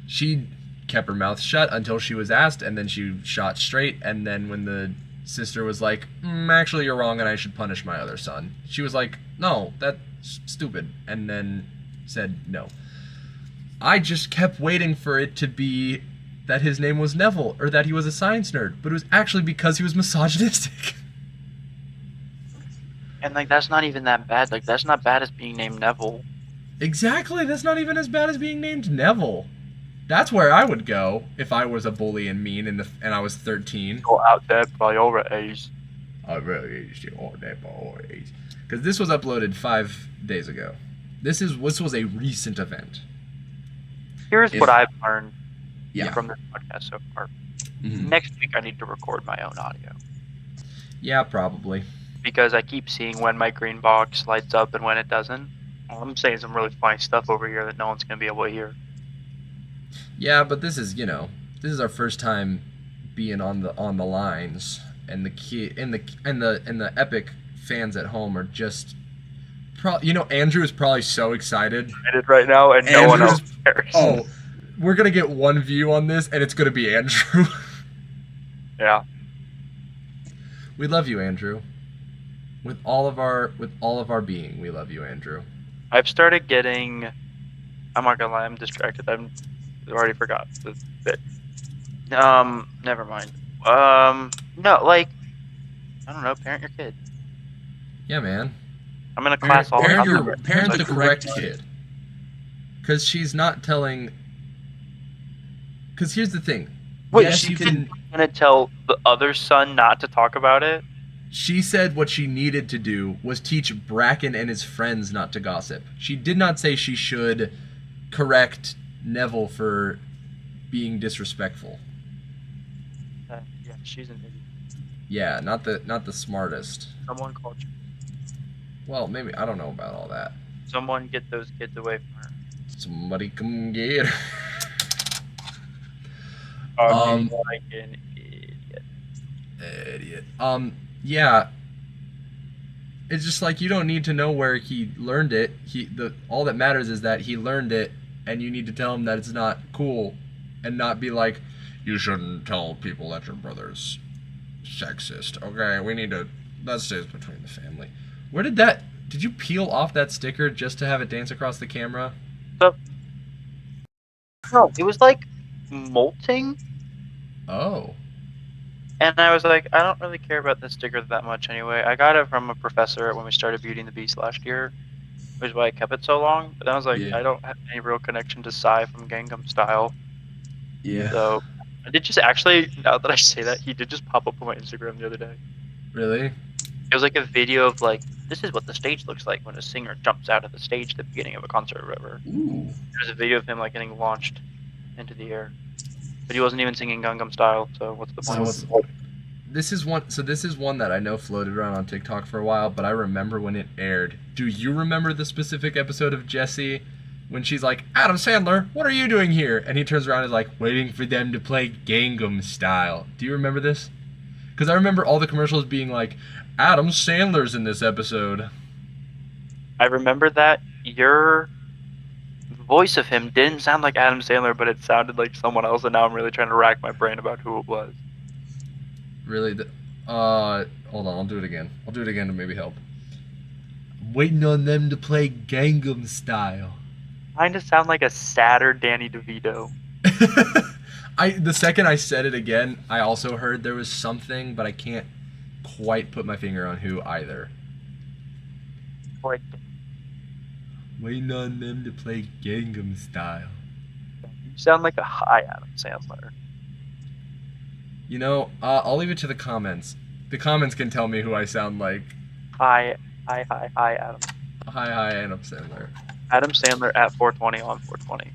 she kept her mouth shut until she was asked, and then she shot straight, and then when the sister was like, actually you're wrong and I should punish my other son, she was like, no, that's stupid, and then said no. I just kept waiting for it to be that his name was Neville or that he was a science nerd, but it was actually because he was misogynistic. And like that's not even that bad. Like that's not bad as being named Neville. Exactly, that's not even as bad as being named Neville. That's where I would go if I was a bully and mean and I was 13. Go out there, priorities. I really used to all that boys. Because this was uploaded 5 days ago. This was a recent event. Here's what I've learned Yeah. from this podcast so far. Mhm. Next week I need to record my own audio. Yeah, probably. Because I keep seeing when my green box lights up and when it doesn't. I'm saying some really funny stuff over here that no one's gonna be able to hear. Yeah, but this is this is our first time being on the lines, and the epic fans at home are just Andrew is probably so excited. Excited right now, and no one else cares. Oh, we're gonna get one view on this, and it's gonna be Andrew. Yeah. We love you, Andrew. With all of our being, we love you, Andrew. I've started getting. I'm not gonna lie, I'm distracted. I already forgot the bit. Never mind. No, like, I don't know. Parent your kid. Yeah, man. I'm in a class all Parent about the correct kid. Because she's not telling. Because here's the thing. Wait, yes, she you can. gonna tell the other son not to talk about it? She said what she needed to do was teach Bracken and his friends not to gossip. She did not say she should correct Neville for being disrespectful. Yeah, she's an idiot. Yeah, not the smartest. Someone called you. Well, maybe I don't know about all that. Someone get those kids away from her. Somebody come get her. Like an idiot. Idiot. Yeah. It's just like you don't need to know where he learned it. All that matters is that he learned it, and you need to tell him that it's not cool, and not be like, you shouldn't tell people that your brother's sexist. Okay, that stays between the family. Where did you peel off that sticker just to have it dance across the camera? No, it was like molting. Oh. And I was like, I don't really care about this sticker that much anyway. I got it from a professor when we started Beauty and the Beast last year, which is why I kept it so long. But then I was like, Yeah. I don't have any real connection to Psy from Gangnam Style. Yeah. So I did just actually, now that I say that, he did just pop up on my Instagram the other day. Really? It was like a video of like, this is what the stage looks like when a singer jumps out of the stage at the beginning of a concert or whatever. Ooh. There's a video of him like getting launched into the air. But he wasn't even singing Gangnam Style, so what's the point? This is one that I know floated around on TikTok for a while, but I remember when it aired. Do you remember the specific episode of Jessie when she's like, Adam Sandler, what are you doing here? And he turns around and is like, waiting for them to play Gangnam Style. Do you remember this? Because I remember all the commercials being like, Adam Sandler's in this episode. I remember that your voice of him didn't sound like Adam Sandler, but it sounded like someone else, and now I'm really trying to rack my brain about who it was. Really? Hold on, I'll do it again. I'll do it again to maybe help. Waiting on them to play Gangnam Style. Kind of sound like a sadder Danny DeVito. The second I said it again, I also heard there was something, but I can't quite put my finger on who either. Like, Waiting on them to play Gangnam Style. you sound like a high Adam Sandler. You know, I'll leave it to the comments. The comments can tell me who I sound like. Hi, Adam. Hi, Adam Sandler. Adam Sandler at 420 on 420.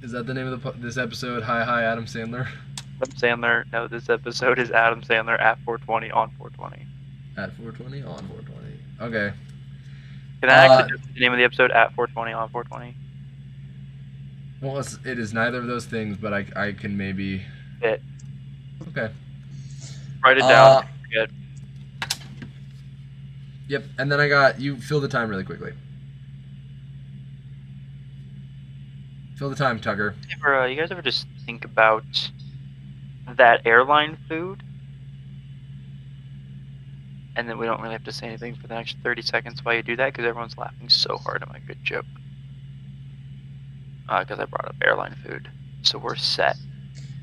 Is that the name of this episode? Hi, Adam Sandler. Adam Sandler. No, this episode is Adam Sandler at 420 on 420. At 420 on 420. Okay. Can I actually do the name of the episode at 420 on 420? Well, it is neither of those things, but I can maybe. It. Okay. Write it down. Good. Yep, and then I got you. Fill the time really quickly. Fill the time, Tucker. You guys ever just think about that airline food? And then we don't really have to say anything for the next 30 seconds while you do that, because everyone's laughing so hard at my good joke. because I brought up airline food. So we're set.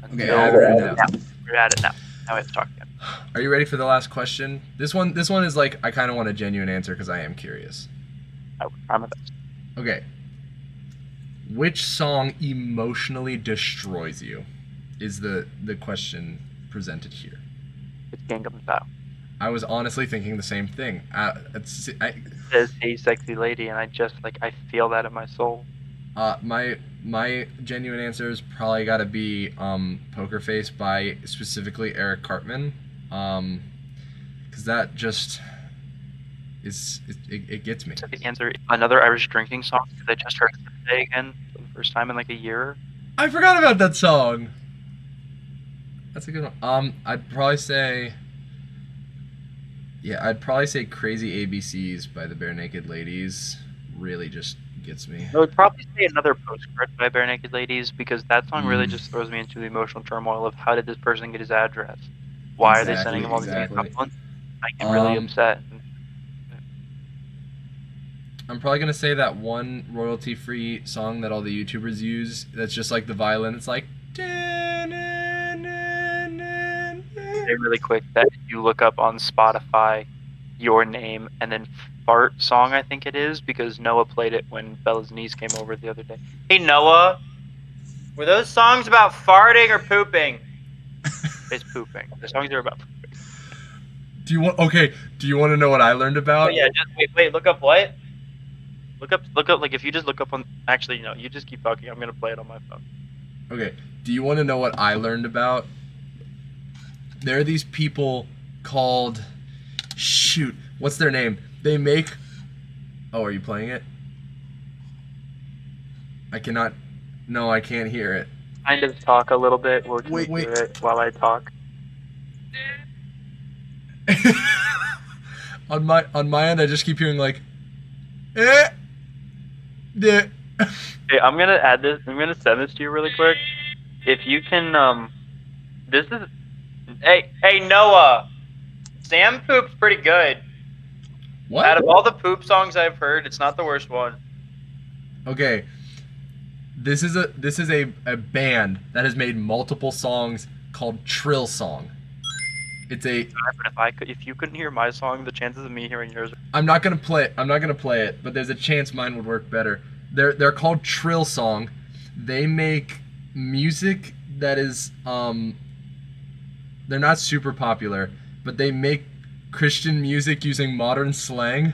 Okay, Until I've written down. now. We're at it now. Now we have to talk again. Are you ready for the last question? This one is like I kind of want a genuine answer because I am curious. I would try my best. Okay. Which song emotionally destroys you? Is the question presented here? It's Gangnam Style. I was honestly thinking the same thing. It says "Hey, sexy lady," and I feel that in my soul. My genuine answer is probably got to be "Poker Face" by specifically Eric Cartman, because that just it gets me. So the answer, another Irish drinking song, because I just heard it today again for the first time in like a year. I forgot about that song. That's a good one. I'd probably say "Crazy ABCs" by the Bare Naked Ladies. Really just gets me. I would probably say another Postcard by Bare Naked Ladies, because that song really just throws me into the emotional turmoil of how did this person get his address? Why are they sending him all these emails? I get really upset. I'm probably gonna say that one royalty-free song that all the YouTubers use. That's just like the violin. It's like. Say really quick that you look up on Spotify your name and then fart song, I think it is, because Noah played it when Bella's niece came over the other day. Hey Noah, were those songs about farting or pooping? It's pooping. The songs are about pooping. Do you want to know what I learned about? Oh yeah, just wait, look up what? Look up like if you just look up on actually no, you just keep talking, I'm gonna play it on my phone. Okay. Do you want to know what I learned about? There are these people called shoot, what's their name? They make Oh, are you playing it? I cannot. No, I can't hear it. Kind of talk a little bit. We'll just Wait. do it while I talk. on my end, I just keep hearing like, Hey, I'm gonna add this. I'm gonna send this to you really quick. If you can, this is. Hey Noah, Sam Poop's pretty good. What? Out of all the poop songs I've heard, it's not the worst one. Okay. This is a band that has made multiple songs called Trill Song. It's a. But if you couldn't hear my song, the chances of me hearing yours. I'm not gonna play it, but there's a chance mine would work better. They're called Trill Song. They make music that is they're not super popular, but they make Christian music using modern slang.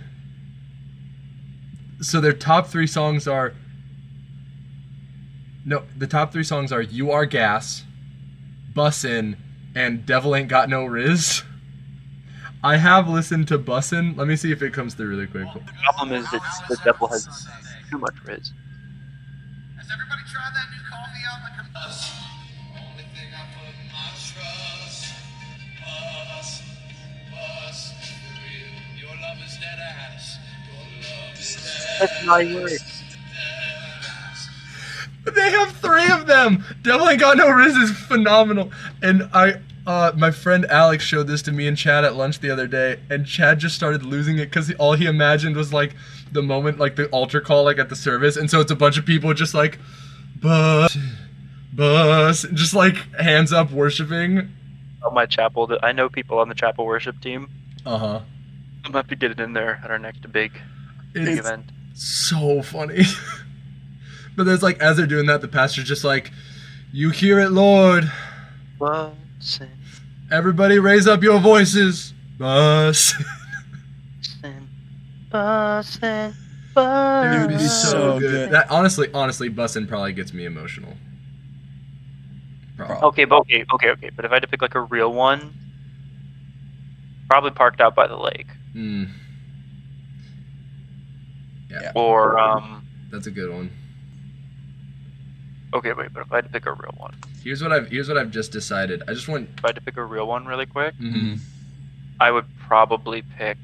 So their top three songs are. No, the top three songs are "You Are Gas," "Bussin'," and "Devil Ain't Got No Riz." I have listened to "Bussin'." Let me see if it comes through really quick. The problem is that the devil has too much riz. Has everybody tried that new coffee out? Only thing I put my trust, us, for real. Your love is dead ass. Your love is dead. That's my word. They have three of them. "Devil Ain't Got No Riz" is phenomenal, and my friend Alex showed this to me and Chad at lunch the other day, and Chad just started losing it because all he imagined was like the moment, like the altar call, like at the service, and so it's a bunch of people just like, bus, just like hands up worshiping. On my chapel, I know people on the chapel worship team. Uh-huh. I'm gonna have to get it in there at our next big event. So funny. But there's like, as they're doing that, the pastor's just like, "You hear it, Lord. Bussin', Everybody raise up your voices. Bus." bussin'. It would be so good. That honestly, "Bussin'" probably gets me emotional. Probably. Okay. But if I had to pick like a real one, probably "Parked Out by the Lake." Yeah. Or That's a good one. Okay, wait. But if I had to pick a real one, Here's what I've just decided. I just want. if I had to pick a real one really quick, Mm-hmm. I would probably pick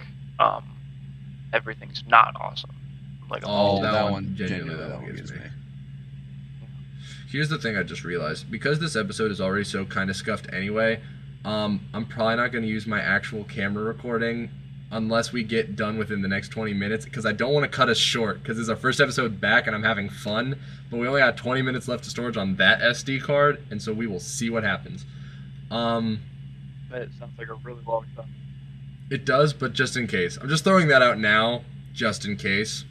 "Everything's Not Awesome." Like that one genuinely gets me. Here's the thing I just realized. Because this episode is already so kind of scuffed anyway, I'm probably not going to use my actual camera recording unless we get done within the next 20 minutes, because I don't want to cut us short, because it's our first episode back and I'm having fun, but we only got 20 minutes left of storage on that SD card, and so we will see what happens. It sounds like a really long time. It does, but just in case. I'm just throwing that out now, just in case.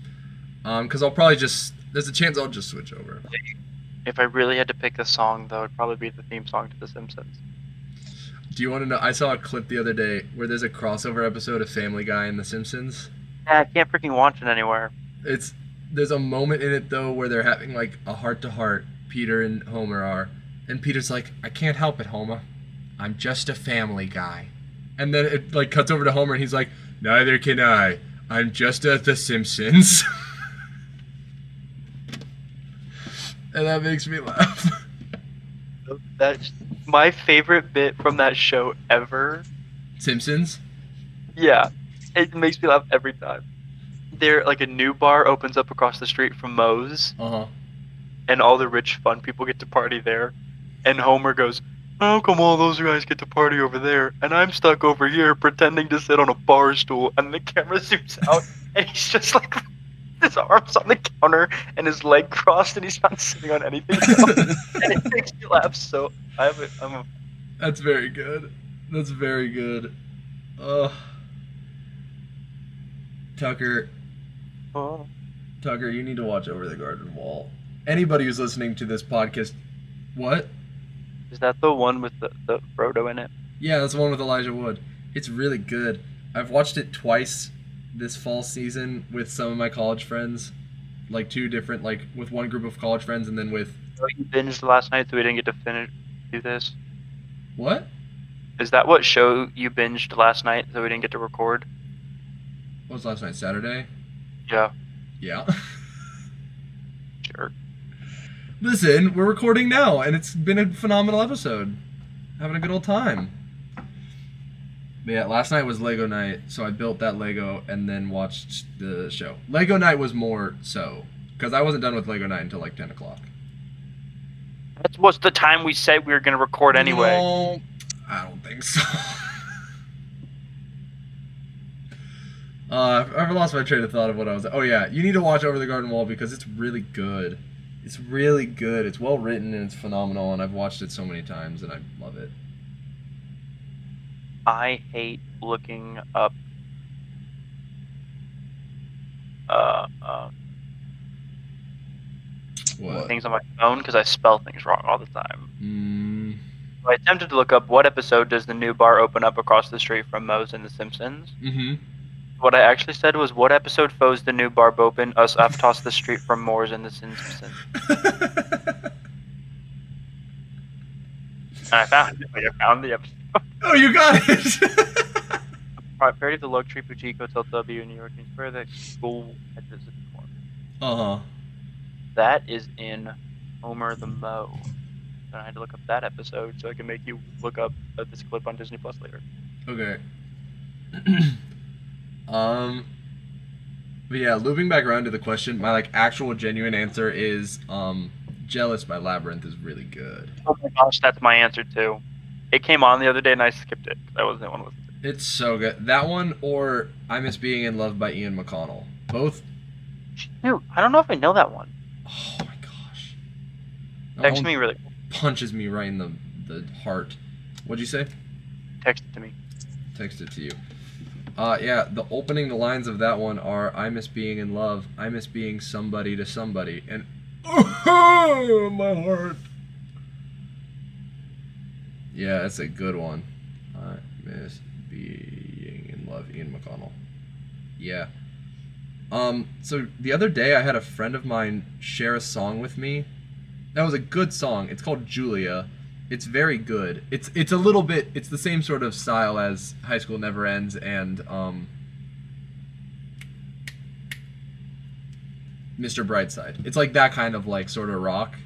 Because I'll probably there's a chance I'll just switch over. If I really had to pick a song, though, it'd probably be the theme song to The Simpsons. Do you want to know? I saw a clip the other day where there's a crossover episode of Family Guy and The Simpsons. Yeah, I can't freaking watch it anywhere. There's a moment in it though where they're having like a heart-to-heart. Peter and Homer are, and Peter's like, "I can't help it, Homer. I'm just a family guy." And then it like cuts over to Homer and he's like, "Neither can I. I'm just at The Simpsons." And that makes me laugh. That's my favorite bit from that show ever. Simpsons? Yeah, it makes me laugh every time. There, like, a new bar opens up across the street from Moe's, and all the rich, fun people get to party there. And Homer goes, "How come all those guys get to party over there, and I'm stuck over here pretending to sit on a bar stool?" And the camera zooms out, and he's just like, his arms on the counter and his leg crossed, and he's not sitting on anything else. And it makes me laugh. So That's very good. That's very good. Tucker, you need to watch Over the Garden Wall. Anybody who's listening to this podcast, what? Is that the one with the Frodo in it? Yeah, that's the one with Elijah Wood. It's really good. I've watched it twice this fall season with some of my college friends, like two different, like with one group of college friends and then with. Oh, you binged last night, so we didn't get to do this. What? Is that what show you binged last night, so we didn't get to record? What was last night? Saturday? Yeah. Yeah. Sure. Listen, we're recording now, and it's been a phenomenal episode. Having a good old time. But yeah, last night was Lego night, so I built that Lego and then watched the show. Lego night was more so, because I wasn't done with Lego night until like 10 o'clock. That's what's the time we said we were going to record anyway. No, I don't think so. I've lost my train of thought of what I was. Oh yeah, you need to watch Over the Garden Wall because it's really good. It's really good. It's well written and it's phenomenal, and I've watched it so many times and I love it. I hate looking up What? things on my phone because I spell things wrong all the time. So I attempted to look up what episode does the new bar open up across the street from Moe's and The Simpsons. Mm-hmm. What I actually said was, what episode foes the new bar open us across the street from Moore's and The Simpsons? And I found the episode. Oh, you got it! Alright, parody of the Luxury Boutique Hotel W in New York New Square that school had visited before. Uh-huh. That is in Homer the Moe. And I had to look up that episode so I can make you look up this clip on Disney Plus later. Okay. But yeah, looping back around to the question, my like actual genuine answer is Jealous by Labyrinth is really good. Oh my gosh, that's my answer too. It came on the other day and I skipped it. That wasn't one with it. It's so good. That one or I Miss Being in Love by Ian McConnell. Both. Dude, I don't know if I know that one. Oh my gosh. Text me really quick. Punches me right in the heart. What'd you say? Text it to me. Text it to you. Yeah, the opening lines of that one are I miss being in love, I miss being somebody to somebody, and oh, my heart. Yeah, that's a good one. I miss being in love, Ian McConnell. Yeah. So the other day I had a friend of mine share a song with me. That was a good song. It's called Julia. It's very good. It's a little bit. It's the same sort of style as High School Never Ends and Mr. Brightside. It's like that kind of like sort of rock,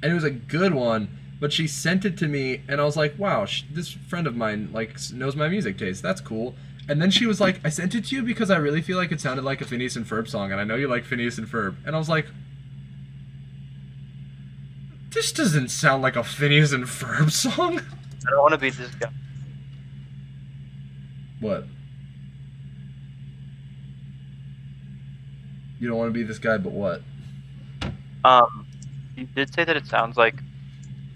and it was a good one. But she sent it to me, and I was like, wow, this friend of mine like knows my music taste. That's cool. And then she was like, I sent it to you because I really feel like it sounded like a Phineas and Ferb song, and I know you like Phineas and Ferb. And I was like, this doesn't sound like a Phineas and Ferb song. I don't want to be this guy. What? You don't want to be this guy, but what? Um, you did say that it sounds like.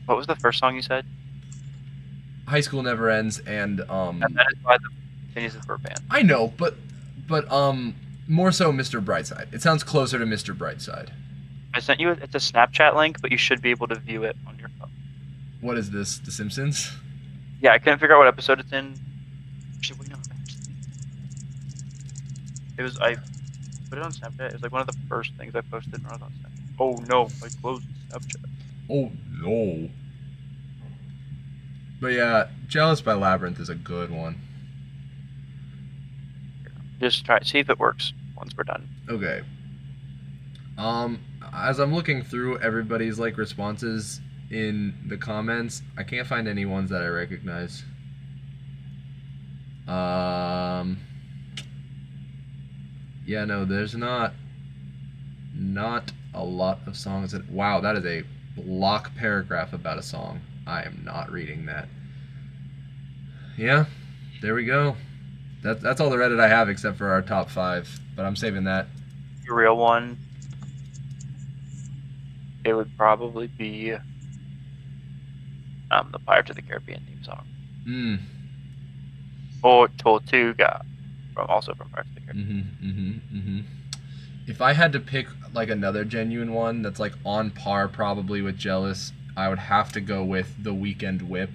What was the first song you said? High School Never Ends, and And that is by the Phineas and Ferb band. I know, but more so Mr. Brightside. It sounds closer to Mr. Brightside. I sent you. It's a Snapchat link, but you should be able to view it on your phone. What is this? The Simpsons? Yeah, I couldn't figure out what episode it's in. Actually, wait, no, it was I put it on Snapchat. It was like one of the first things I posted when I was on Snapchat. Oh no, I closed Snapchat. Oh no. But yeah, Jealous by Labyrinth is a good one. Just try see if it works once we're done. Okay. As I'm looking through everybody's like responses in the comments, I can't find any ones that I recognize. Yeah, no, there's not a lot of songs that. Wow, that is a block paragraph about a song. I am not reading that. Yeah, there we go. That's all the Reddit I have except for our top 5, but I'm saving that. The real one, it would probably be the Pirates of the Caribbean theme song. Or Tortuga, also from Pirates of the Caribbean. If I had to pick like another genuine one that's like on par probably with Jealous, I would have to go with The Weekend Whip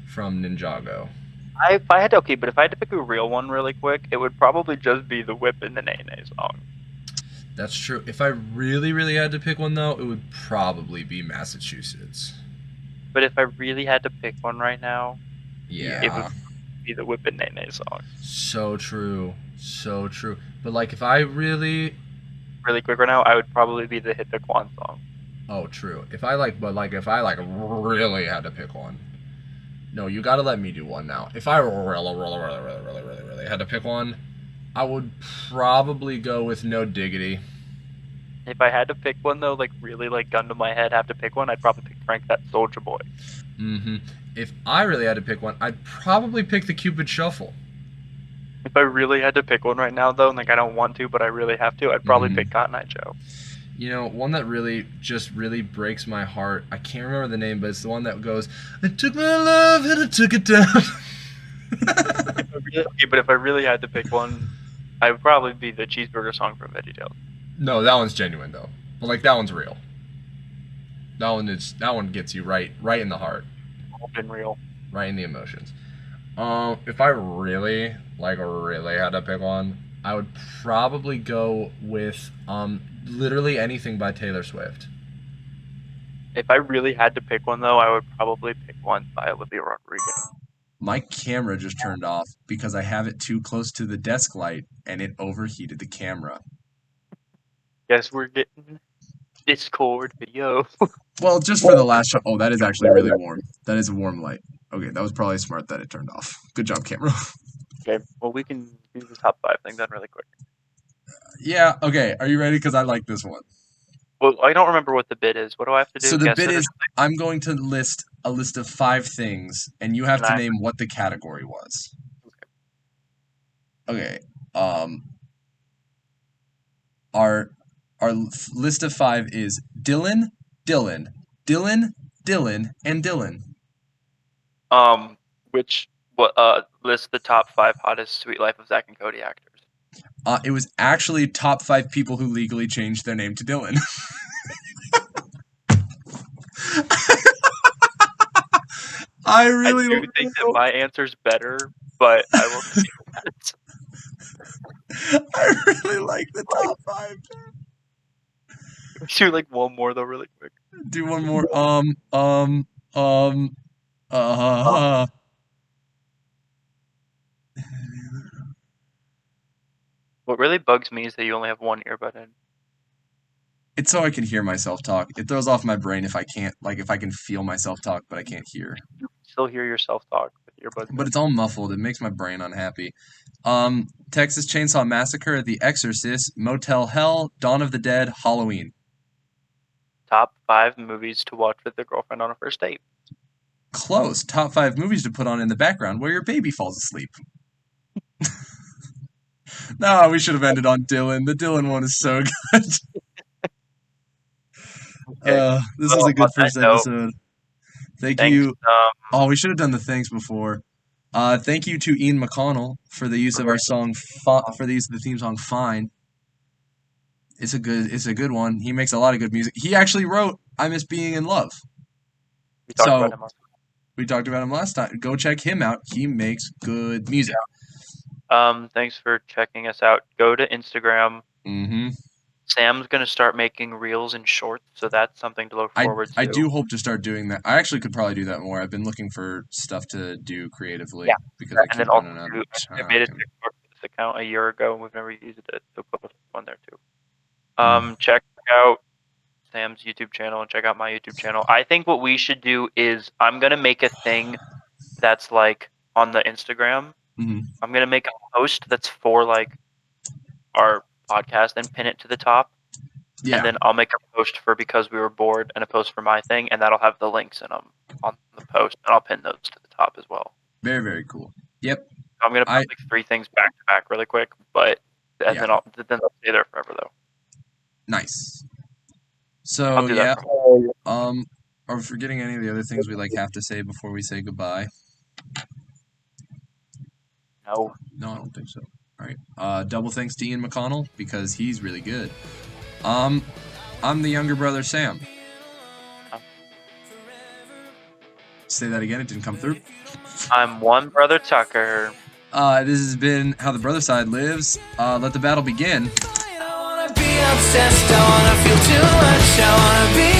from Ninjago. If I had to pick a real one really quick, it would probably just be the Whip and the Nay Nay song. That's true. If I really, really had to pick one though, it would probably be Massachusetts. But if I really had to pick one right now, yeah, it would be the Whip and Nay Nay song. So true. So true. But like if I really quick right now, I would probably be the Hit the Quan song. Oh, true. If I really had to pick one. No, you gotta let me do one now. If I really had to pick one, I would probably go with No Diggity. If I had to pick one though, like really like gun to my head, have to pick one, I'd probably pick Frank That Soldier Boy. If I really had to pick one, I'd probably pick the Cupid Shuffle. If I really had to pick one right now though, and like I don't want to, but I really have to, I'd probably pick Cotton Eye Joe. You know, one that really breaks my heart. I can't remember the name, but it's the one that goes, I took my love and I took it down. But if I really had to pick one, I would probably be the Cheeseburger song from VeggieTales. No, that one's genuine though. But like that one's real. That one gets you right in the heart. Been real. Right in the emotions. If I really had to pick one, I would probably go with literally anything by Taylor Swift. If I really had to pick one though, I would probably pick one by Olivia Rodrigo. My camera just turned off because I have it too close to the desk light and it overheated the camera. Guess we're getting Discord video. Well, just for the last shot. Oh, that is actually really warm. That is a warm light. Okay, that was probably smart that it turned off. Good job, camera. Okay, well we can do the top 5 thing done really quick. Yeah, okay. Are you ready? Because I like this one. Well, I don't remember what the bid is. What do I have to do? So the bid is I'm going to list a list of 5 things, and you have to name what the category was. Okay. Our list of 5 is Dylan, Dylan, Dylan, Dylan, and Dylan. List the top 5 hottest Sweet Life of Zack and Cody actors. It was actually top 5 people who legally changed their name to Dylan. I do think that my answer's better, but I will say that. I really like the top 5. Do like one more though, really quick. Do one more. What really bugs me is that you only have one earbud in. It's so I can hear myself talk. It throws off my brain if I can't, if I can feel myself talk, but I can't hear. You can still hear yourself talk with earbuds. But it's all muffled. It makes my brain unhappy. Texas Chainsaw Massacre, The Exorcist, Motel Hell, Dawn of the Dead, Halloween. Top 5 movies to watch with your girlfriend on a first date. Close. Top 5 movies to put on in the background where your baby falls asleep. No, we should have ended on Dylan. The Dylan one is so good. Okay. This was Well, a good on that first note, episode. Thank thanks. you. Oh, we should have done the thanks before. Thank you to Ian McConnell for the use of our song, for the use of the theme song "Fine." It's a good one. He makes a lot of good music. He actually wrote "I Miss Being in Love." We talked So about him. we talked about him last time. Go check him out. He makes good music. Thanks for checking us out. Go to Instagram. Mm-hmm. Sam's gonna start making reels and shorts, so that's something to look forward to. I do hope to start doing that. I actually could probably do that more. I've been looking for stuff to do creatively because I And keep then also, running out I of made a time. TikTok for this account a year ago, and we've never used it. So post one there too. Mm. Check out Sam's YouTube channel and check out my YouTube channel. I think what we should do is I'm gonna make a thing that's like on the Instagram. Mhm. I'm gonna make a post that's for like our podcast and pin it to the top. Yeah. And then I'll make a post for Because We Were Bored and a post for my thing, and that'll have the links in them on the post, and I'll pin those to the top as well. Very, very cool. Yep. I'm gonna put like 3 things back to back really quick, but then they'll stay there forever though. Nice. So I'll do that. are we forgetting any of the other things we have to say before we say goodbye? No, I don't think so. All right. Double thanks to Ian McConnell because he's really good. I'm the younger brother Sam. Say that again. It didn't come through. I'm one brother Tucker. This has been How the Brother Side Lives. Let the battle begin. I wanna be obsessed, I wanna feel too much, I wanna be